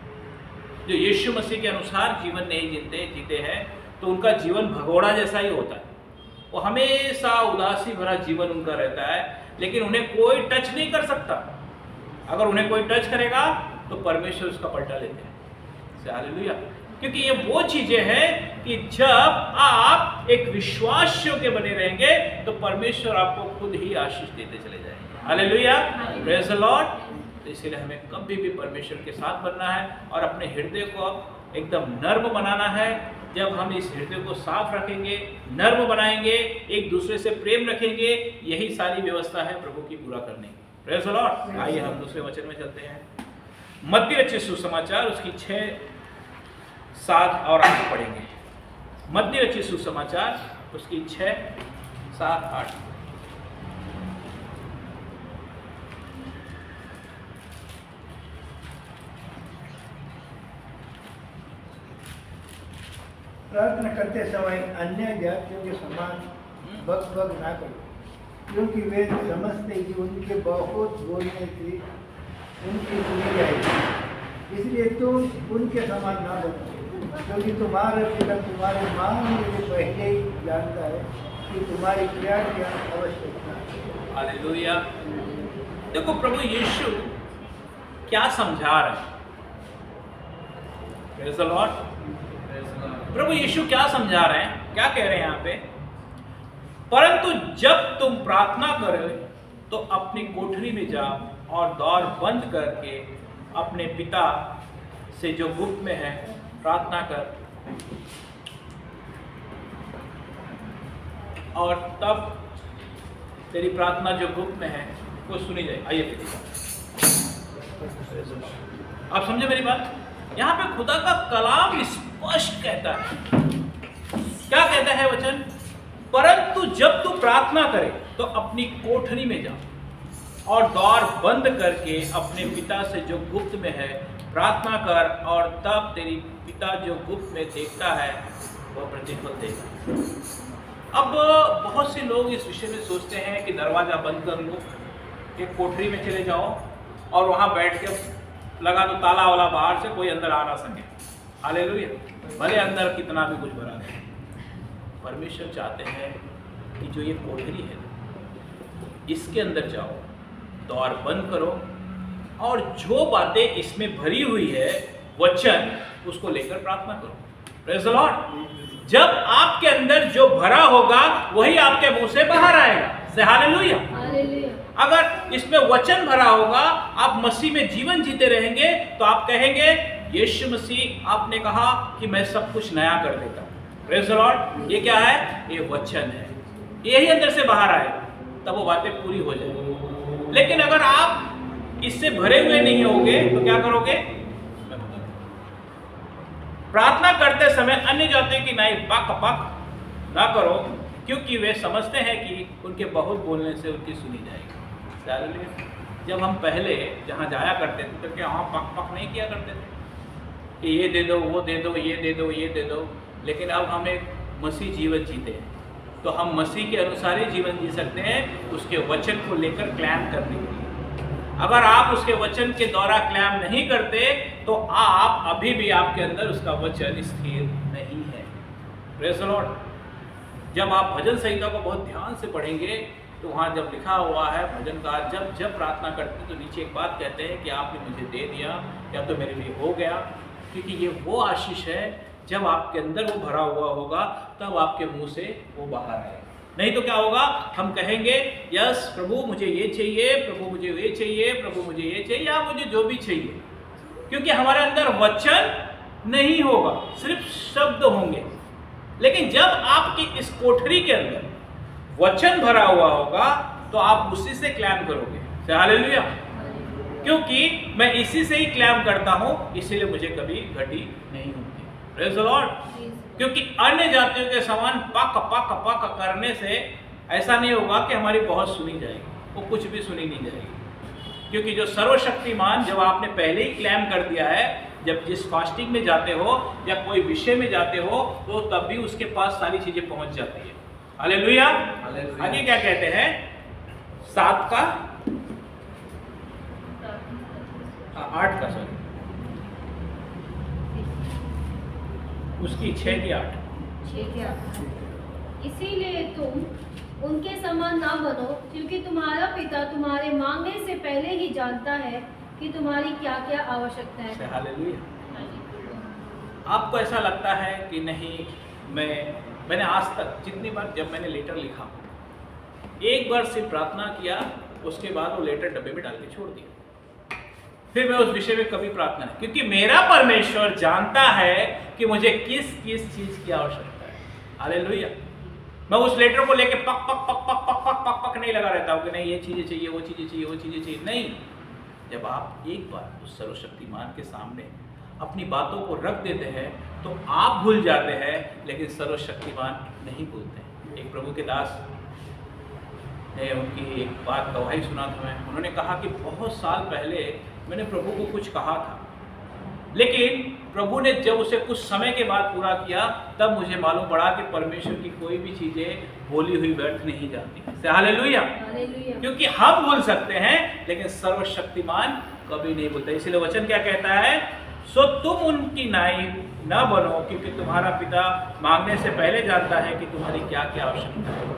जो यीशु मसीह के अनुसार जीवन नहीं जीते हैं, तो उनका जीवन भगोड़ा जैसा ही होता है। वो हमेशा उदासी भरा जीवन उनका रहता है, लेकिन उन्हें कोई टच नहीं कर सकता। अगर उन्हें कोई टच करेगा तो परमेश्वर उसका पलटा लेते हैं। हालेलुया। क्योंकि ये वो चीजें हैं कि जब आप एक विश्वासियों के बने रहेंगे तो परमेश्वर आपको खुद ही आशीष देते चले जाएंगे। Hallelujah, praise the Lord. तो इसीलिए हमें कभी भी परमेश्वर के साथ बनना है और अपने हृदय को एकदम नर्म बनाना है। जब हम इस हृदय को साफ रखेंगे, नर्म बनाएंगे, एक दूसरे से प्रेम रखेंगे, यही सारी व्यवस्था है प्रभु की पूरा करने की। Praise the Lord. आइए हम दूसरे वचन में चलते हैं। मत्ती रचित सुसमाचार उसकी 6, 7 और 8 पढ़ेंगे। मत्ती रचित सुसमाचार उसकी 6, 7, 8। प्रार्थना करते समय अन्य जातियों के समान बक ना करो, क्योंकि वे समझते कि उनके बहुत बोलने से उनकी सुनी जाएगी। इसलिए तुम उनके समान ना बनो, क्योंकि तुम्हारा पिता तुम्हारे मांगने से पहले ही जानता है कि तुम्हारी क्या क्या आवश्यकता है। हालेलुया। देखो प्रभु यीशु क्या समझा रहे हैं। Praise the lord. प्रभु यीशु क्या समझा रहे हैं, क्या कह रहे हैं यहाँ पे? परंतु जब तुम प्रार्थना करो तो अपनी कोठरी में जाओ और द्वार बंद करके अपने पिता से जो गुप्त में है प्रार्थना कर, और तब तेरी प्रार्थना जो गुप्त में है वो सुनी जाए। आइए आप समझे मेरी बात? यहाँ पे खुदा का कलाम स्पष्ट कहता है। क्या कहता है वचन? परंतु जब तू प्रार्थना करे तो अपनी कोठरी में जा और द्वार बंद करके अपने पिता से जो गुप्त में है प्रार्थना कर, और तब तेरी पिता जो गुप्त में देखता है वह प्रतिफल देगा। अब बहुत से लोग इस विषय में सोचते हैं कि दरवाजा बंद कर लो, एक कोठरी में चले जाओ और वहां बैठ के लगा दो ताला वाला, बाहर से कोई अंदर आ ना सके। हालेलुया। भले अंदर कितना भी कुछ भरा है, परमेश्वर चाहते हैं कि जो ये कोठरी है इसके अंदर जाओ, द्वार बंद करो और जो बातें इसमें भरी हुई है वचन, उसको लेकर प्रार्थना करो। Praise the Lord. जब आपके अंदर जो भरा होगा वही आपके मुंह से बाहर आएगा। से हालेलुया। अगर इसमें वचन भरा होगा, आप मसीह में जीवन जीते रहेंगे, तो आप कहेंगे यीशु मसीह आपने कहा कि मैं सब कुछ नया कर देता हूं। Praise the Lord. ये क्या है? ये वचन है, यही अंदर से बाहर आए तब वो बातें पूरी हो जाएगी। लेकिन अगर आप इससे भरे हुए नहीं होगे तो क्या करोगे? प्रार्थना करते समय अन्य जातियों की नहीं पक पक ना करो, क्योंकि वे समझते हैं कि उनके बहुत बोलने से उनकी सुनी जाएगी। हालेलुया। जब हम पहले जहाँ जाया करते थे तो क्या वहाँ पक पक नहीं किया करते थे कि ये दे दो, वो दे दो, ये दे दो, ये दे दो। लेकिन अब हम एक मसीह जीवन जीते हैं, तो हम मसीह के अनुसार ही जीवन जी सकते हैं, उसके वचन को लेकर क्लैम करने के लिए। अगर आप उसके वचन के द्वारा क्लैम नहीं करते तो आप अभी भी आपके अंदर उसका वचन स्थिर नहीं है। Praise the Lord. जब आप भजन संहिता को बहुत ध्यान से पढ़ेंगे तो वहाँ जब लिखा हुआ है भजनकार जब प्रार्थना करते हैं तो नीचे एक बात कहते हैं कि आपने मुझे दे दिया या तो मेरे लिए हो गया, क्योंकि ये वो आशीष है जब आपके अंदर वो भरा हुआ होगा तब आपके मुंह से वो बाहर आएगा। नहीं तो क्या होगा, हम कहेंगे यस प्रभु मुझे ये चाहिए, प्रभु मुझे ये चाहिए, प्रभु मुझे ये चाहिए, या मुझे जो भी चाहिए, क्योंकि हमारे अंदर वचन नहीं होगा, सिर्फ शब्द होंगे। लेकिन जब आपकी इस कोठरी के अंदर वचन भरा हुआ होगा तो आप उसी से क्लैम करोगे। हालेलुया। क्योंकि मैं इसी से ही क्लैम करता हूं, इसीलिए मुझे कभी घटी नहीं होती। Praise the lord. क्योंकि अन्य जातियों के समान पक पक पक करने से ऐसा नहीं होगा कि हमारी बहुत सुनी जाएगी, वो कुछ भी सुनी नहीं जाएगी। क्योंकि जो सर्वशक्तिमान, जब आपने पहले ही क्लैम कर दिया है, जब जिस फास्टिंग में जाते हो या कोई विषय में जाते हो तो तब भी उसके पास सारी चीजें पहुंच जाती है। हालेलुया। आगे क्या कहते हैं, 7 का 8 का सॉरी उसकी 6 की 8। इसीलिए तुम उनके समान ना बनो, क्योंकि तुम्हारा पिता तुम्हारे मांगने से पहले ही जानता है कि तुम्हारी क्या क्या आवश्यकता है। हालेलुया। आपको ऐसा लगता है कि नहीं, मैंने आज तक जितनी बार जब मैंने लेटर लिखा, एक बार सिर्फ प्रार्थना किया, उसके बाद वो लेटर डब्बे में डाल के छोड़ दिया, फिर मैं उस विषय में कभी प्रार्थना नहीं, क्योंकि मेरा परमेश्वर जानता है कि मुझे किस किस चीज की आवश्यकता है। हालेलुया। मैं उस लेटर को लेके पक पक पक पक पक पक पक पक नहीं लगा रहता हूँ कि नहीं ये चीजें चाहिए, वो चीजें चाहिए, वो चीजें चाहिए। नहीं, जब आप एक बार उस सर्वशक्तिमान के सामने अपनी बातों को रख देते हैं तो आप भूल जाते हैं, लेकिन सर्वशक्तिमान नहीं भूलते। एक प्रभु के दास ने उनकी एक बात गवाही सुना था मैं, उन्होंने कहा कि बहुत साल पहले मैंने प्रभु को कुछ कहा था, लेकिन प्रभु ने जब उसे कुछ समय के बाद पूरा किया तब मुझे मालूम पड़ा कि परमेश्वर की कोई भी चीजें बोली हुई व्यर्थ नहीं जाती। हालेलुया। क्योंकि हम भूल सकते हैं लेकिन सर्वशक्तिमान कभी नहीं भूलता। इसलिए वचन क्या कहता है, सो तुम उनकी नाई न बनो, क्योंकि तुम्हारा पिता मांगने से पहले जानता है कि तुम्हारी क्या क्या आवश्यकता है।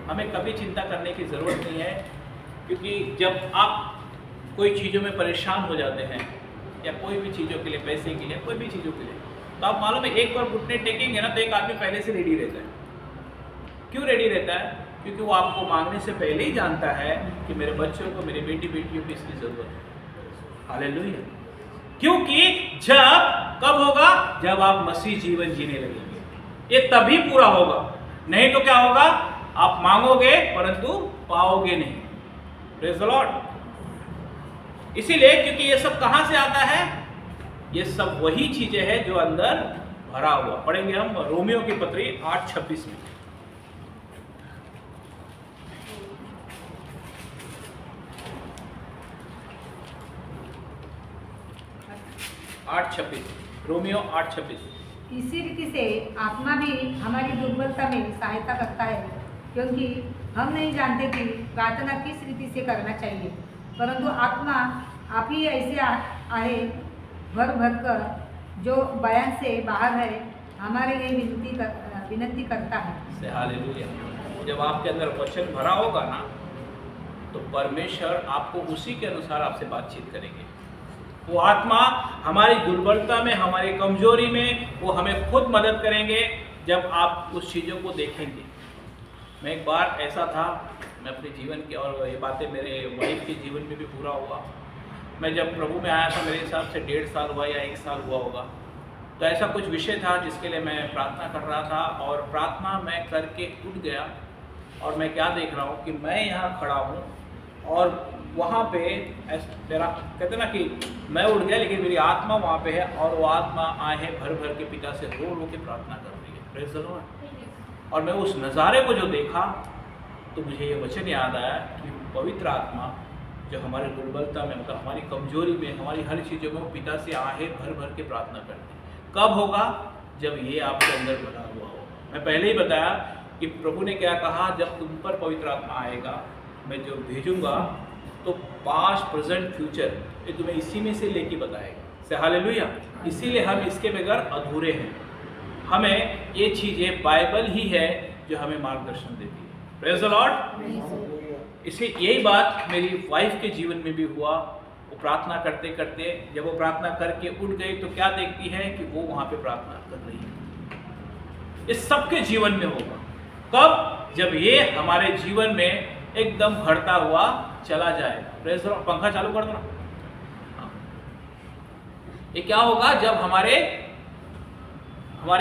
हमें कभी चिंता करने की जरूरत नहीं है, क्योंकि जब आप कोई चीज़ों में परेशान हो जाते हैं या कोई भी चीज़ों के लिए, पैसे के लिए, कोई भी चीज़ों के लिए, तो आप मालूम है एक बार घुटने टेकेंगे ना तो एक आदमी पहले से रेडी रहता है। क्यों रेडी रहता है? क्योंकि वो आपको मांगने से पहले ही जानता है कि मेरे बच्चों को, मेरे बेटी बेटियों को इसकी ज़रूरत है। हालेलुया। क्योंकि जब कब होगा, जब आप मसीह जीवन जीने लगेंगे, ये तभी पूरा होगा। नहीं तो क्या होगा, आप मांगोगे परंतु पाओगे नहीं। Praise the Lord. इसीलिए क्योंकि ये सब कहां से आता है, ये सब वही चीजें हैं जो अंदर भरा हुआ। पढ़ेंगे हम रोमियो की पत्री 8:26 में। 8:26 रोमियो 8:26। इसी रीति से आत्मा भी हमारी दुर्बलता में सहायता करता है, क्योंकि हम नहीं जानते कि प्रार्थना किस रीति से करना चाहिए, परंतु आत्मा आप ही ऐसे आहे भर भर कर जो बयान से बाहर है हमारे लिए विनती करता है। हालेलुया। जब आपके अंदर वचन भरा होगा ना तो परमेश्वर आपको उसी के अनुसार आपसे बातचीत करेंगे। वो आत्मा हमारी दुर्बलता में, हमारी कमजोरी में, वो हमें खुद मदद करेंगे जब आप उस चीज़ों को देखेंगे। मैं एक बार ऐसा था, मैं अपने जीवन के, और ये बातें मेरे वाइफ के जीवन में भी पूरा हुआ। मैं जब प्रभु में आया था, मेरे हिसाब से 1.5 साल हुआ या 1 साल हुआ होगा, तो ऐसा कुछ विषय था जिसके लिए मैं प्रार्थना कर रहा था, और प्रार्थना मैं करके उठ गया और मैं क्या देख रहा हूँ कि मैं यहाँ खड़ा हूँ और वहाँ पे मेरा, कहते ना कि मैं उठ गया लेकिन मेरी आत्मा वहाँ पे है, और वो आत्मा आए हैं भर भर के पिता से रो रो के प्रार्थना कर रही है। Praise the Lord. और मैं उस नज़ारे को जो देखा तो मुझे ये वचन याद आया कि पवित्र आत्मा जो हमारे दुर्बलता में, मतलब हमारी कमजोरी में, हमारी हर चीज़ों में वो पिता से आहें भर भर के प्रार्थना करती। कब होगा? जब ये आपके अंदर भरा हुआ हो। मैं पहले ही बताया कि प्रभु ने क्या कहा, जब तुम पर पवित्र आत्मा आएगा, मैं जो भेजूंगा तो पास्ट प्रेजेंट फ्यूचर ये तुम्हें इसी में से लेके बताएगा। से हालेलुया। इसीलिए हम इसके बगैर अधूरे हैं। हमें ये चीज़ें बाइबल ही है जो हमें मार्गदर्शन देती है। Praise the Lord. इसलिए यही बात मेरी वाइफ के जीवन में भी हुआ। वो प्रार्थना करते करते जब वो प्रार्थना करके उठ गई तो क्या देखती है कि वो वहाँ पे प्रार्थना कर रही है। इस सबके जीवन में होगा। कब? जब ये हमारे जीवन में एकदम बढ़ता हुआ चला जाए। Praise the Lord. पंखा चालू कर दो। ये क्या होगा? जब हमारे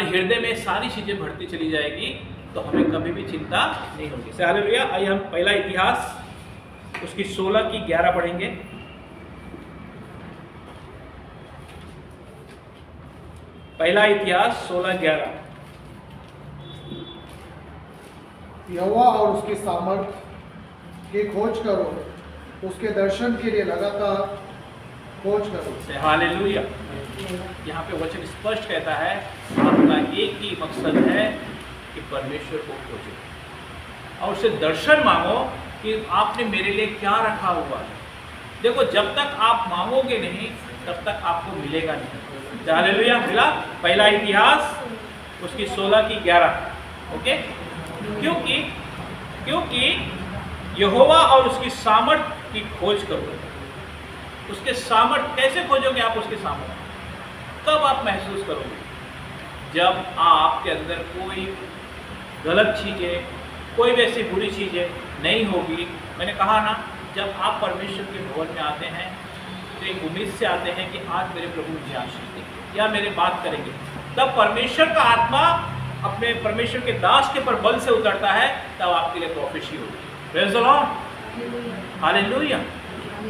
हृदय में सारी चीजें बढ़ती चली जाएगी तो हमें कभी भी चिंता नहीं होगी। से हालेलुया। आइए हम पहला इतिहास उसकी 16 की 11 पढ़ेंगे। पहला इतिहास 16:11। यहोवा और उसके सामर्थ की खोज करो, उसके दर्शन के लिए लगातार खोज करो। हालेलुया। यहाँ पे वचन स्पष्ट कहता है आपका एक ही मकसद है कि परमेश्वर को खोजो और उससे दर्शन मांगो कि आपने मेरे लिए क्या रखा हुआ है। देखो, जब तक आप मांगोगे नहीं तब तक आपको मिलेगा नहीं। हालेलुया। मिला। पहला इतिहास उसकी 16 की 11। ओके। क्योंकि यहोवा और उसकी सामर्थ की खोज करो। उसके सामर्थ कैसे खोजोगे आप? उसके सामर्थ कब आप महसूस करोगे? जब आपके अंदर कोई गलत चीज़ें, कोई वैसी बुरी चीज़ें नहीं होगी। मैंने कहा ना, जब आप परमेश्वर के भवन में आते हैं तो एक उम्मीद से आते हैं कि आज मेरे प्रभु मुझे आशीष देंगे या मेरे बात करेंगे। तब परमेश्वर का आत्मा अपने परमेश्वर के दास के पर बल से उतरता है, तब आपके लिए प्रोफेसी होगी। Praise the lord. हालेलुया।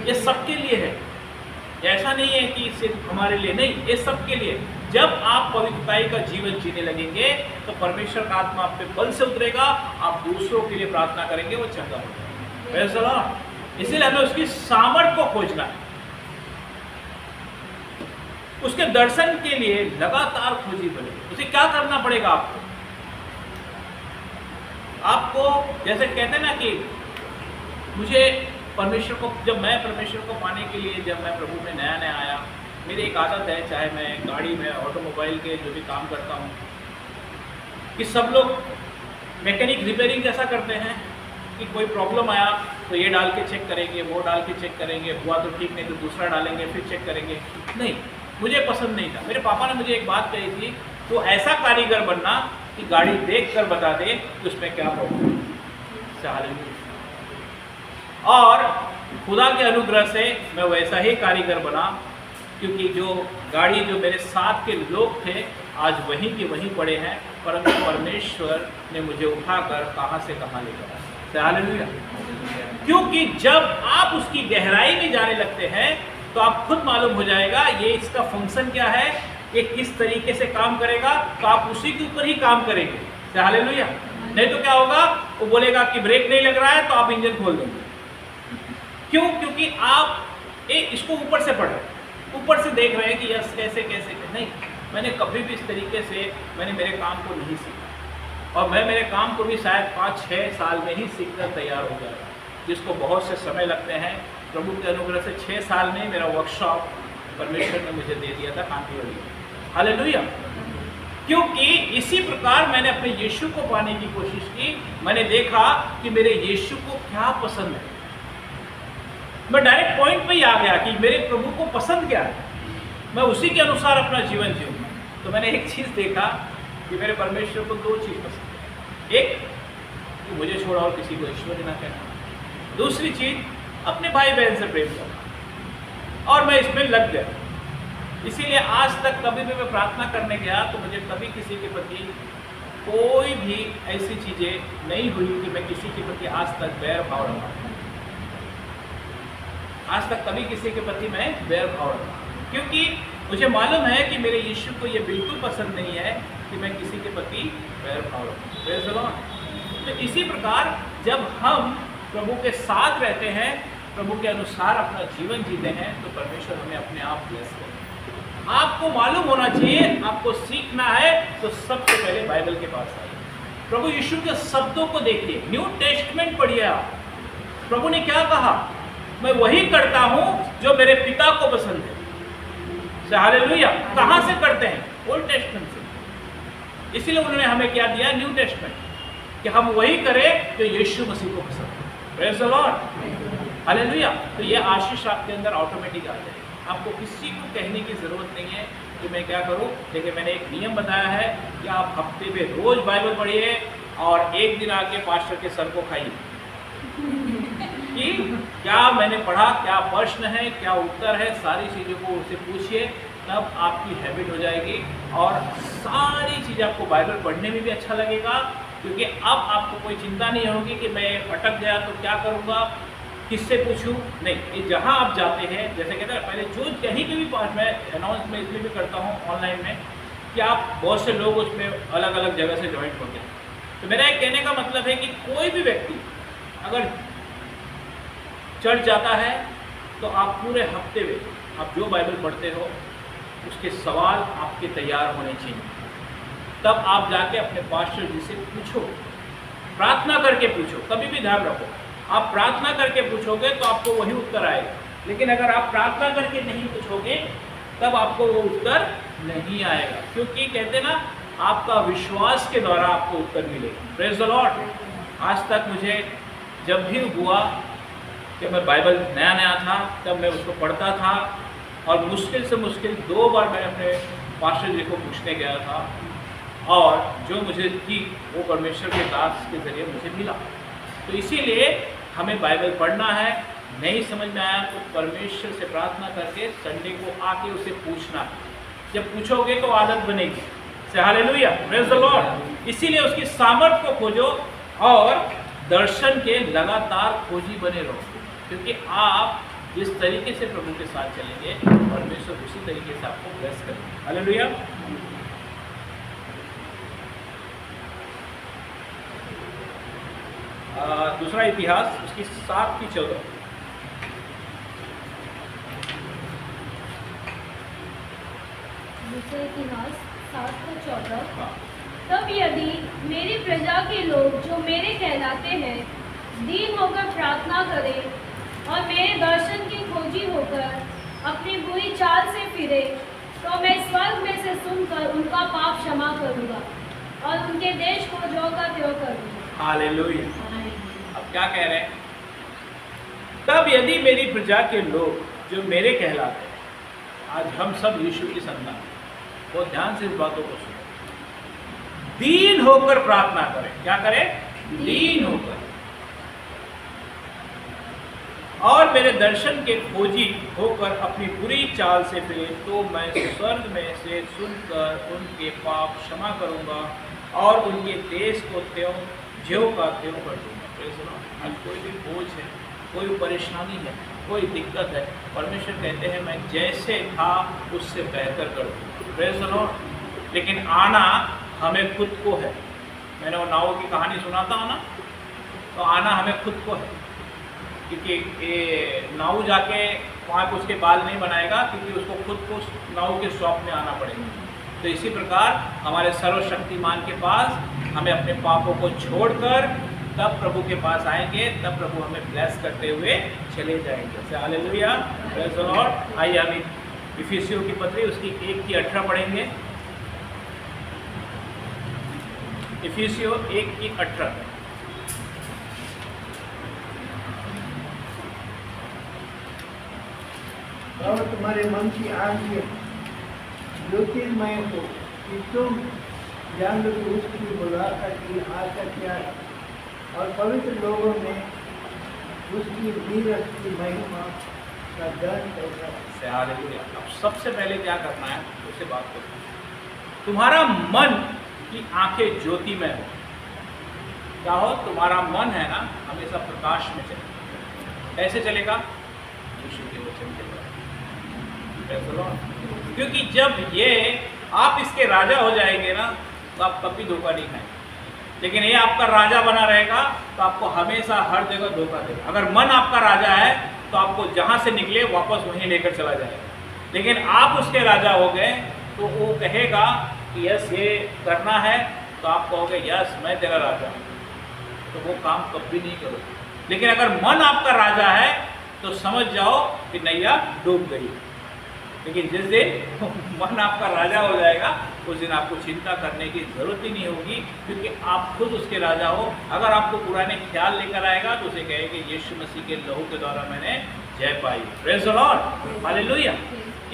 ये सबके लिए है। ऐसा नहीं है कि सिर्फ हमारे लिए, नहीं, ये सबके लिए। जब आप पवित्रताई का जीवन जीने लगेंगे तो परमेश्वर का आत्मा आप पे बल से उतरेगा, आप दूसरों के लिए प्रार्थना करेंगे, वो चंगा होगा। Praise the Lord. इसीलिए हमें उसकी सामर्थ को खोजना है। उसके दर्शन के लिए लगातार खोजी पड़ेगी। उसे क्या करना पड़ेगा आपको जैसे कहते हैं ना कि मुझे परमेश्वर को, जब मैं परमेश्वर को पाने के लिए, जब मैं प्रभु में नया नया आया, मेरी एक आदत है, चाहे मैं गाड़ी में, ऑटोमोबाइल के जो भी काम करता हूँ, कि सब लोग मैकेनिक रिपेयरिंग कैसा करते हैं कि कोई प्रॉब्लम आया तो ये डाल के चेक करेंगे, वो डाल के चेक करेंगे, हुआ तो ठीक, नहीं तो दूसरा डालेंगे, फिर चेक करेंगे। नहीं, मुझे पसंद नहीं था। मेरे पापा ने मुझे एक बात कही थी, तो ऐसा कारीगर बनना कि गाड़ी देख कर बता दे कि उसमें क्या प्रॉब्लम है। और खुदा के अनुग्रह से मैं वैसा ही कारीगर बना, क्योंकि जो गाड़ी जो मेरे साथ के लोग थे आज वहीं के वहीं पड़े हैं, परंतु परमेश्वर ने मुझे उठाकर कहाँ से कहाँ लेकर आया। हालेलुया। क्योंकि जब आप उसकी गहराई में जाने लगते हैं तो आप खुद मालूम हो जाएगा ये इसका फंक्शन क्या है, ये किस तरीके से काम करेगा, तो आप उसी के ऊपर ही काम करेंगे। हालेलुया। नहीं तो क्या होगा, वो बोलेगा कि ब्रेक नहीं लग रहा है तो आप इंजन खोल देंगे। क्यों? क्योंकि आप इसको ऊपर से पढ़ रहे हैं, ऊपर से देख रहे हैं कि यस कैसे कैसे नहीं। मैंने कभी भी इस तरीके से मैंने मेरे काम को नहीं सीखा, और मैं मेरे काम को भी शायद 5-6 साल में ही सीखकर तैयार हो गया, जिसको बहुत से समय लगते हैं। प्रभु के अनुग्रह से 6 साल में मेरा वर्कशॉप परमेश्वर ने मुझे दे दिया था कांतिवली। हालेलुया। क्योंकि इसी प्रकार मैंने अपने यीशु को पाने की कोशिश की। मैंने देखा कि मेरे यीशु को क्या पसंद है। मैं डायरेक्ट पॉइंट पे ही आ गया कि मेरे प्रभु को पसंद क्या है, मैं उसी के अनुसार अपना जीवन जीऊंगा। तो मैंने एक चीज़ देखा कि मेरे परमेश्वर को 2 चीज़ पसंद है। एक कि मुझे छोड़ा और किसी को ईश्वर ना कहना, दूसरी चीज़ अपने भाई बहन से प्रेम करना। और मैं इसमें लग गया। इसीलिए आज तक कभी भी मैं प्रार्थना करने गया तो मुझे कभी किसी के प्रति कोई भी ऐसी चीज़ें नहीं हुई कि मैं किसी के प्रति आज तक बैर भाव रखा। आज तक कभी किसी के प्रति मैं बैर भाव रखा, क्योंकि मुझे मालूम है कि मेरे यीशु को ये बिल्कुल पसंद नहीं है कि मैं किसी के प्रति बैरभाव रखूं। Praise the Lord. तो इसी प्रकार जब हम प्रभु के साथ रहते हैं, प्रभु के अनुसार अपना जीवन जीते हैं, तो परमेश्वर हमें अपने आप ब्लेस करे। आपको मालूम होना चाहिए, आपको सीखना है तो सबसे पहले बाइबल के पास आइए, प्रभु यीशु के शब्दों को देखिए, न्यू टेस्टमेंट पढ़िए आप। प्रभु ने क्या कहा? मैं वही करता हूं जो मेरे पिता को पसंद है। हालेलुया। कहां से करते हैं? ओल्ड टेस्टमेंट से। इसीलिए उन्होंने हमें क्या दिया? न्यू टेस्टमेंट, कि हम वही करें जो यीशु मसीह को पसंद है। Praise the lord. हालेलुया। तो ये आशीष आपके अंदर ऑटोमेटिक आ जाएगी। आपको किसी को कहने की ज़रूरत नहीं है कि मैं क्या करूं। देखिए, मैंने एक नियम बताया है कि आप हफ्ते में रोज़ बाइबल पढ़िए और एक दिन आके पास्टर के सर को खाइए कि क्या मैंने पढ़ा, क्या प्रश्न है, क्या उत्तर है, सारी चीज़ों को उससे पूछिए, तब आपकी हैबिट हो जाएगी और सारी चीज़ आपको बाइबल पढ़ने में भी अच्छा लगेगा, क्योंकि अब आपको कोई चिंता नहीं होगी कि मैं अटक गया तो क्या करूँगा, किससे पूछूं। नहीं, ये जहाँ आप जाते हैं, जैसे कहते हैं पहले जो कहीं के भी पास, मैं अनाउंस में इसलिए भी करता हूँ ऑनलाइन में कि आप बहुत से लोग उसमें अलग अलग जगह से ज्वाइन होते हैं। तो मेरा एक कहने का मतलब है कि कोई भी व्यक्ति अगर चर्च जाता है तो आप पूरे हफ्ते में आप जो बाइबल पढ़ते हो उसके सवाल आपके तैयार होने चाहिए। तब आप जाके अपने पास्टर जी से पूछो, प्रार्थना करके पूछो। कभी भी ध्यान रखो, आप प्रार्थना करके पूछोगे तो आपको वही उत्तर आएगा, लेकिन अगर आप प्रार्थना करके नहीं पूछोगे तब आपको वो उत्तर नहीं आएगा, क्योंकि कहते ना आपका विश्वास के द्वारा आपको उत्तर मिलेगा। Praise the Lord. आज तक मुझे जब भी हुआ कि मैं बाइबल नया था तब मैं उसको पढ़ता था और मुश्किल से मुश्किल 2 बार मैं अपने पास्टर जी को पूछने गया था और जो मुझे थी वो परमेश्वर के दास के ज़रिए मुझे मिला। तो इसीलिए हमें बाइबल पढ़ना है। नहीं समझ में आया तो परमेश्वर से प्रार्थना करके संडे को आके उसे पूछना है। जब पूछोगे तो आदत बनेगी। से हालेलुया, प्रेज़ द लॉर्ड। इसीलिए उसकी सामर्थ्य को खोजो और दर्शन के लगातार खोजी बने रहो, क्योंकि आप जिस तरीके से प्रभु के साथ चलेंगे परमेश्वर उसी तरीके से आपको ब्लेस करेंगे। हालेलुया। दूसरा इतिहास उसकी 7:14। दूसरा इतिहास 7:14। तब यदि मेरी प्रजा के लोग जो मेरे कहलाते हैं दीन होकर प्रार्थना करें और मेरे दर्शन की खोजी होकर अपनी बुरी चाल से फिरे, तो मैं स्वर्ग में से सुनकर उनका पाप क्षमा करूंगा और उनके देश को ज्यों का त्यों कर दूंगा। हालेलुया। अब क्या कह रहे हैं? तब यदि मेरी प्रजा के लोग जो मेरे कहलाते हैं, आज हम सब यीशु की संतान, वो ध्यान से इस बातों को सुनो, दीन होकर प्रार्थना करें। क्या करें? दीन होकर, और मेरे दर्शन के खोजी होकर अपनी बुरी चाल से फिरे, तो मैं स्वर्ग में से सुनकर उनके पाप क्षमा करूंगा और उनके देश को ज्यों का त्यों कर दूंगा। आज कोई भी बोझ है, कोई परेशानी है, कोई दिक्कत है, परमेश्वर कहते हैं मैं जैसे था उससे बेहतर कर दूँ। Praise the Lord. लेकिन आना हमें खुद को है। मैंने वो नाव की कहानी सुनाता हूँ ना, तो आना हमें खुद को है, क्योंकि ये नाव जाके वहाँ पे उसके बाल नहीं बनाएगा, क्योंकि उसको खुद को नाव के शॉप में आना पड़ेगा। तो इसी प्रकार हमारे सर्वशक्तिमान के पास हमें अपने पापों को छोड़कर तब प्रभु के पास आएंगे, तब प्रभु हमें ब्लेस करते हुए चले जाएंगे। Hallelujah, praise the Lord. आइए हम इफिसियों की पत्री उसकी 1:18 पढ़ेंगे। इफिसियों 1:18। और तुम्हारे मन की आंखें ज्योतिर्मय हो कि तुम जान लो कि उसकी मुलाकात की आशा क्या है और पवित्र लोगों में उसकी वीरत की महिमा का दर्शन कैसा है। हालेलुया। अब सबसे पहले क्या करना है, उससे बात करो। तुम्हारा मन की आंखें ज्योति में हो। क्या हो? तुम्हारा मन है ना हमेशा प्रकाश में चले। कैसे चलेगा? यीशु के वचन के द्वारा। Praise the lord. क्योंकि जब ये आप इसके राजा हो जाएंगे ना तो आप कभी धोखा नहीं खाएंगे। लेकिन ये आपका राजा बना रहेगा तो आपको हमेशा हर जगह धोखा देगा। अगर मन आपका राजा है तो आपको जहाँ से निकले वापस वहीं लेकर चला जाएगा। लेकिन आप उसके राजा हो गए तो वो कहेगा कि यस ये करना है, तो आप कहोगे यस मैं तेरा राजा हूँ, तो वो काम कभी नहीं करोगे। लेकिन अगर मन आपका राजा है तो समझ जाओ कि नैया डूब गई। लेकिन जिस दिन मन आपका राजा हो जाएगा उस दिन आपको चिंता करने की जरूरत ही नहीं होगी, क्योंकि आप खुद उसके राजा हो। अगर आपको पुराने ख्याल लेकर आएगा तो उसे कहेगा यीशु मसीह के लहू के द्वारा मैंने जय पाई। Praise the lord, hallelujah.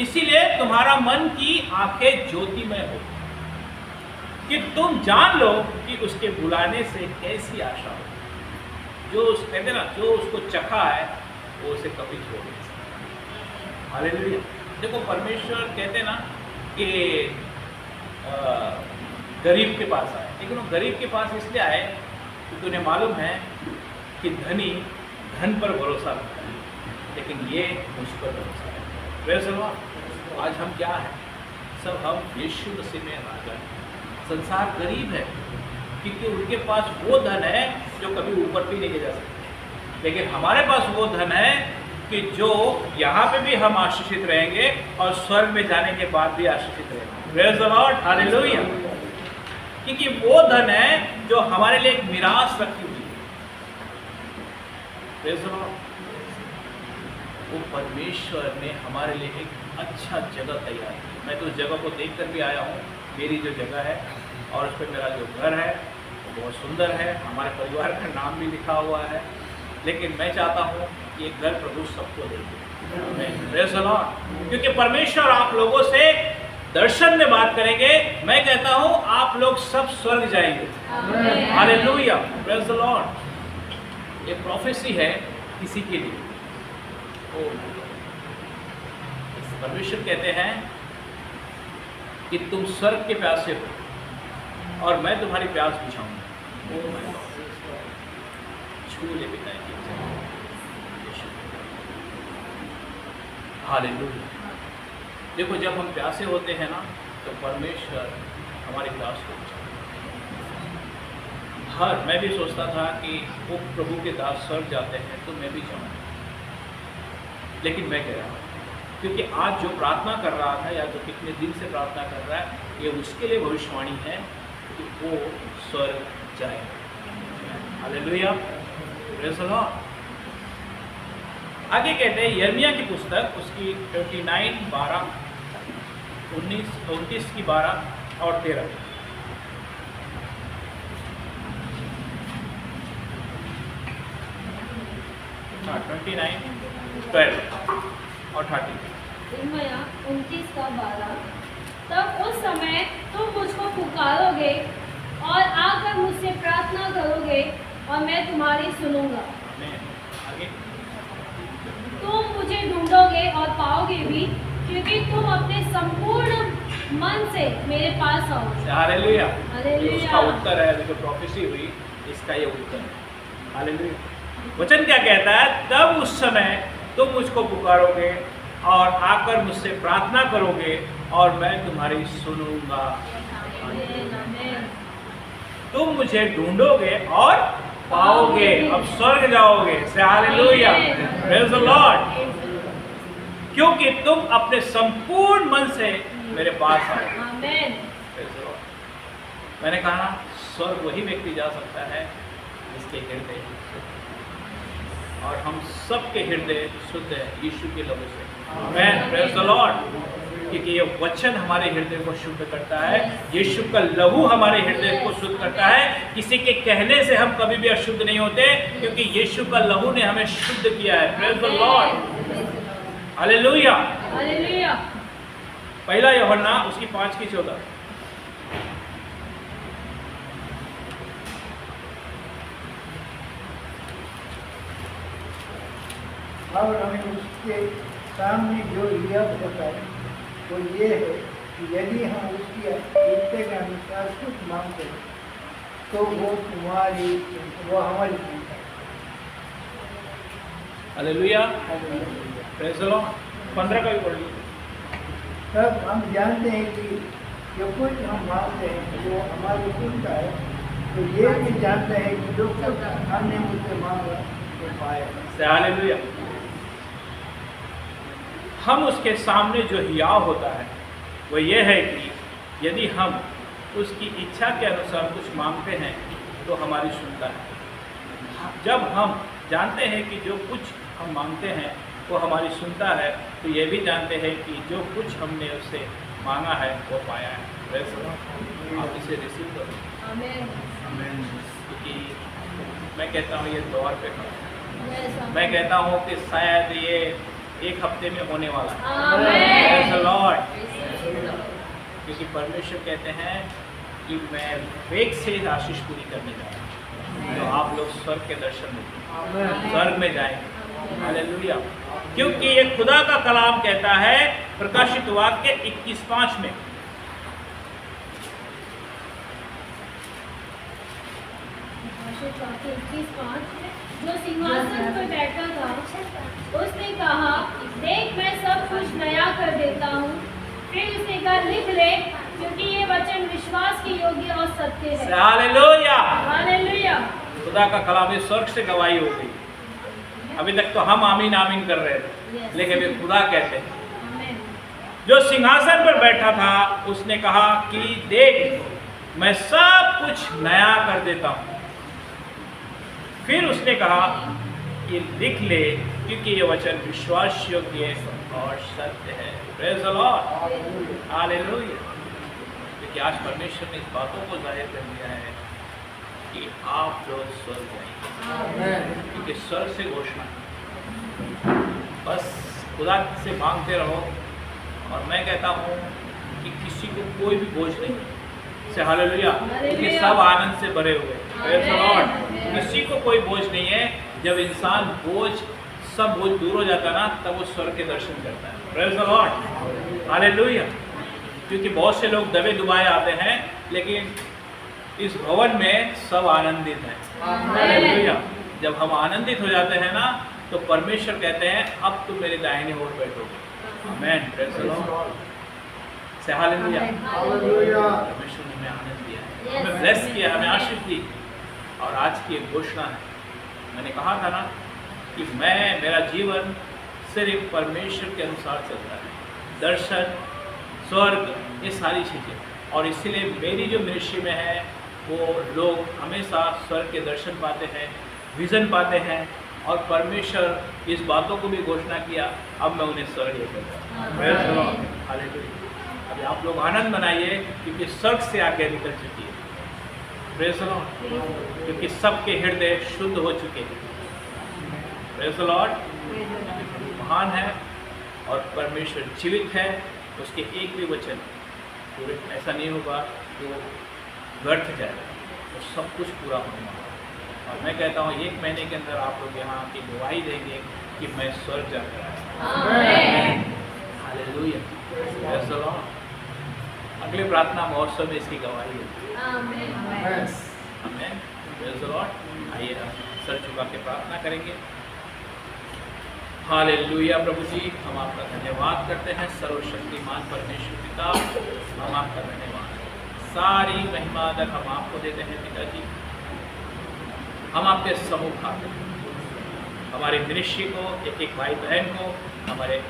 इसीलिए तुम्हारा मन की आंखें ज्योतिमय हो कि तुम जान लो कि उसके बुलाने से कैसी आशा हो। जो कहते ना जो उसको चखा है वो उसे कभी छोड़ नहीं सकता। हालेलुया। देखो परमेश्वर कहते ना कि गरीब के पास आए, लेकिन वो गरीब के पास इसलिए आए क्योंकि उन्हें मालूम है कि धनी धन पर भरोसा रखता है, लेकिन ये मुझ पर भरोसा है। Praise the Lord. आज हम क्या है? सब हम यीशु मसीह में राजा हैं। संसार गरीब है क्योंकि उनके पास वो धन है जो कभी ऊपर भी नहीं ले जा सकते, लेकिन हमारे पास वो धन है कि जो यहाँ पे भी हम आशीषित रहेंगे और स्वर्ग में जाने के बाद भी आशीषित रहेंगे। Praise the lord, hallelujah. क्योंकि वो धन है जो हमारे लिए एक मिरास रखी हुई है। Praise the lord. वो परमेश्वर ने हमारे लिए एक अच्छा जगह तैयार की। मैं तो उस जगह को देख कर भी आया हूँ। मेरी जो जगह है और उस पर मेरा जो घर है वो बहुत सुंदर है। हमारे परिवार का नाम भी लिखा हुआ है। लेकिन मैं चाहता हूँ कि ये घर प्रभु सबको दे दे। Praise the lord. क्योंकि परमेश्वर आप लोगों से दर्शन में बात करेंगे। मैं कहता हूँ आप लोग सब स्वर्ग जाएंगे। Hallelujah, praise the Lord. ये प्रोफेसी है किसी के लिए। परमेश्वर कहते हैं कि तुम स्वर्ग के प्यासे हो और मैं तुम्हारी प्यास बुझाऊंगा। छू ले पिता की हालेलुया। देखो जब हम प्यासे होते हैं ना तो परमेश्वर हमारी प्यास को बुझाता। मैं भी सोचता था कि वो प्रभु के दास स्वर्ग जाते हैं तो मैं भी जाऊँ, लेकिन मैं गया क्योंकि आज जो प्रार्थना कर रहा था या जो कितने दिन से प्रार्थना कर रहा है, ये उसके लिए भविष्यवाणी है कि वो स्वर्ग जाए। Hallelujah, praise the Lord. आगे कहते हैं यिर्मयाह की पुस्तक उसकी 29, 12, 19, 29 की 12 और 13। हाँ 29, 12 और 30। यिर्मयाह 29 का 12। तब उस समय तुम मुझको पुकारोगे और आकर मुझसे प्रार्थना करोगे और मैं तुम्हारी सुनूंगा। आगे तुम मुझे ढूंढोगे और पाओगे भी, क्योंकि तुम अपने संपूर्ण मन से मेरे पास आओगे। हालेलुया। हालेलुया। उसका उत्तर है, जो प्रोफेसी हुई इसका ये उत्तर है। हालेलुया। वचन क्या कहता है? तब उस समय तुम मुझको पुकारोगे और आकर मुझसे प्रार्थना करोगे और मैं तुम्हारी सुनूंगा। तुम मुझे ढूंढोगे और पाओगे। अब स्वर्ग जाओगे। से हालेलुया, प्रेज़ द लॉर्ड। क्योंकि तुम अपने संपूर्ण मन से मेरे पास आओ। आमीन। मैंने कहा स्वर्ग वही व्यक्ति जा सकता है जिसके हृदय, और हम सबके हृदय शुद्ध है यीशु के लहू से। आमीन, प्रेज़ द लॉर्ड। क्योंकि ये वचन हमारे हृदय को शुद्ध करता है। यीशु का लहू हमारे हृदय को शुद्ध करता है। किसी के कहने से हम कभी भी अशुद्ध नहीं होते, क्योंकि यीशु का लहू ने हमें शुद्ध किया है। Praise the lord, hallelujah. Hallelujah. पहला यूहन्ना उसकी 5 की 14। और हमें उसके सामने जो लिया होता है वो ये है कि यदि हम उसकी इच्छा के अनुसार कुछ मांगते हैं तो वो हमारी चिंता है। Hallelujah, praise the Lord. 15 का भी पढ़ लीजिए। तब हम जानते हैं कि जो कुछ हम मांगते हैं वो हमारे सुनता है। तो ये भी जानते हैं कि जो कुछ हमने मुझसे मांगा वो पाया। हालेलुया। हम उसके सामने जो हियाव होता है वो ये है कि यदि हम उसकी इच्छा के अनुसार कुछ मांगते हैं तो हमारी सुनता है। जब हम जानते हैं कि जो कुछ हम मांगते हैं वो हमारी सुनता है, तो ये भी जानते हैं कि जो कुछ हमने उससे मांगा है वो पाया है। वैसे आप इसे रिसीव करो। आमीन। क्योंकि मैं कहता हूँ ये दौर पे खड़ा है। Yes, आमीन। मैं कहता हूँ कि शायद ये एक हफ्ते में होने वाला है। आमीन। Praise the Lord। क्योंकि परमेश्वर कहते हैं कि मैं वेग से आशीष पूरी करने जा रहा हूँ, तो आप लोग स्वर्ग के दर्शन में स्वर्ग में जाएंगे। हालेलुया। क्योंकि ये खुदा का कलाम कहता है प्रकाशित वाक्य 21:5 में, जो सिंहासन पर बैठा था उसने कहा, देख मैं सब कुछ नया कर देता हूँ। फिर उसने कहा, लिख ले, क्योंकि ये वचन विश्वास के योग्य और सत्य है। हालेलुया। हालेलुया। खुदा का कलाम इस स्वर्ग से गवाही हो गई। अभी तक तो हम आमीन आमीन कर रहे थे, लेकिन वे खुदा कहते हैं। आमीन। जो सिंहासन पर बैठा था उसने कहा कि देख मैं सब कुछ नया कर देता हूँ। फिर उसने कहा कि लिख ले, क्योंकि ये वचन विश्वास योग्य और सत्य है। Praise the lord. हालेलुया। क्योंकि आज परमेश्वर ने इस बातों को जाहिर कर दिया है कि आप लोग स्वर्ग जाएंगे, क्योंकि स्वर्ग से घोषणा है। बस खुदा से मांगते रहो। और मैं कहता हूँ कि किसी को कोई भी बोझ नहीं से, हालेलुया, क्योंकि सब आनंद से भरे हुए। Praise the Lord. किसी को कोई बोझ नहीं है। जब इंसान सब बोझ दूर हो जाता है ना, तब वो स्वर्ग के दर्शन करता है। Praise the lord. हालेलुया। क्योंकि बहुत से लोग दबे दुबाए आते हैं, लेकिन इस भवन में सब आनंदित हैं। हालेलुया। जब हम आनंदित हो जाते हैं ना, तो परमेश्वर कहते हैं अब तुम मेरे दाहिने ओर बैठोगे। आमीन। Praise the Lord. से हालेलुया। हालेलुया। परमेश्वर ने हमें आनंद दिया है, हमें ब्लेस किया, हमें आशीष दी। और आज की एक घोषणा है, मैंने कहा था ना कि मेरा जीवन सिर्फ परमेश्वर के अनुसार चलता है। दर्शन, स्वर्ग, ये सारी चीज़ें। और इसीलिए मेरी जो मिनिस्ट्री में है वो लोग हमेशा स्वर्ग के दर्शन पाते हैं, विज़न पाते हैं। और परमेश्वर इस बातों को भी घोषणा किया, अब मैं उन्हें स्वर्ग लेकर जाऊँ। हालेलुया। अभी आप लोग आनंद मनाइए, क्योंकि स्वर्ग से आज्ञा निकल चुकी है। Praise the lord. क्योंकि सबके हृदय शुद्ध हो चुके हैं। Praise the Lord. महान है और परमेश्वर जीवित है। उसके एक भी वचन पूरे ऐसा नहीं होगा कि वो व्यर्थ जाएगा, तो सब कुछ पूरा होने वाला है। और मैं कहता हूँ 1 महीने के अंदर आप लोग यहाँ की गवाही देंगे कि मैं स्वर्ग जाकर आया। हालेलुया। Praise the Lord. अगले प्रार्थना महोत्सव में इसकी गवाही होगी। आमीन। आमीन। Praise the Lord. आइए हम सर झुका के प्रार्थना करेंगे। हालेलुया। प्रभु जी, हम आपका धन्यवाद करते हैं। सर्वशक्तिमान परमेश्वर पिता, हम आपका धन्यवाद, सारी महिमा आदर हम आपको देते हैं। पिताजी, हम आपके सम्मुख आते हैं। हमारे मिनिस्ट्री को, एक एक भाई बहन को, हमारे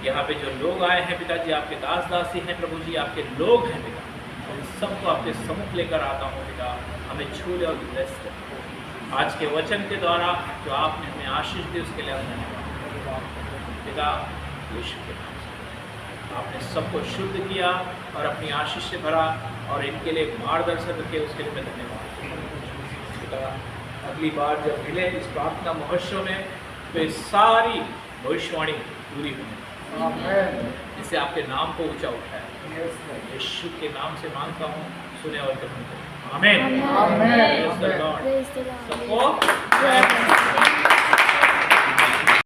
यहाँ पे जो लोग आए हैं पिताजी, आपके दास दासी हैं प्रभु जी, आपके लोग हैं पिता, उन सबको आपके सम्मुख लेकर आता हूँ पिता। हमें छू ले और ब्लेस कर। आज के वचन के द्वारा जो आपने हमें आशीष दी, उसके लिए हम धन्यवाद पिता। यीशु के नाम से आपने सबको शुद्ध किया और अपनी आशीष से भरा, और इनके लिए मार्गदर्शन रखे, उसके लिए मैं धन्यवाद पिता। अगली बार जब मिले इस प्रार्थना महोत्सव में, तो ये सारी भविष्यवाणी पूरी हुई, जिससे आपके नाम को ऊंचा उठाया। यीशु के नाम से मांगता हूँ, सुने और ग्रहण करें। आमीन। आमीन। Praise the Lord। सबको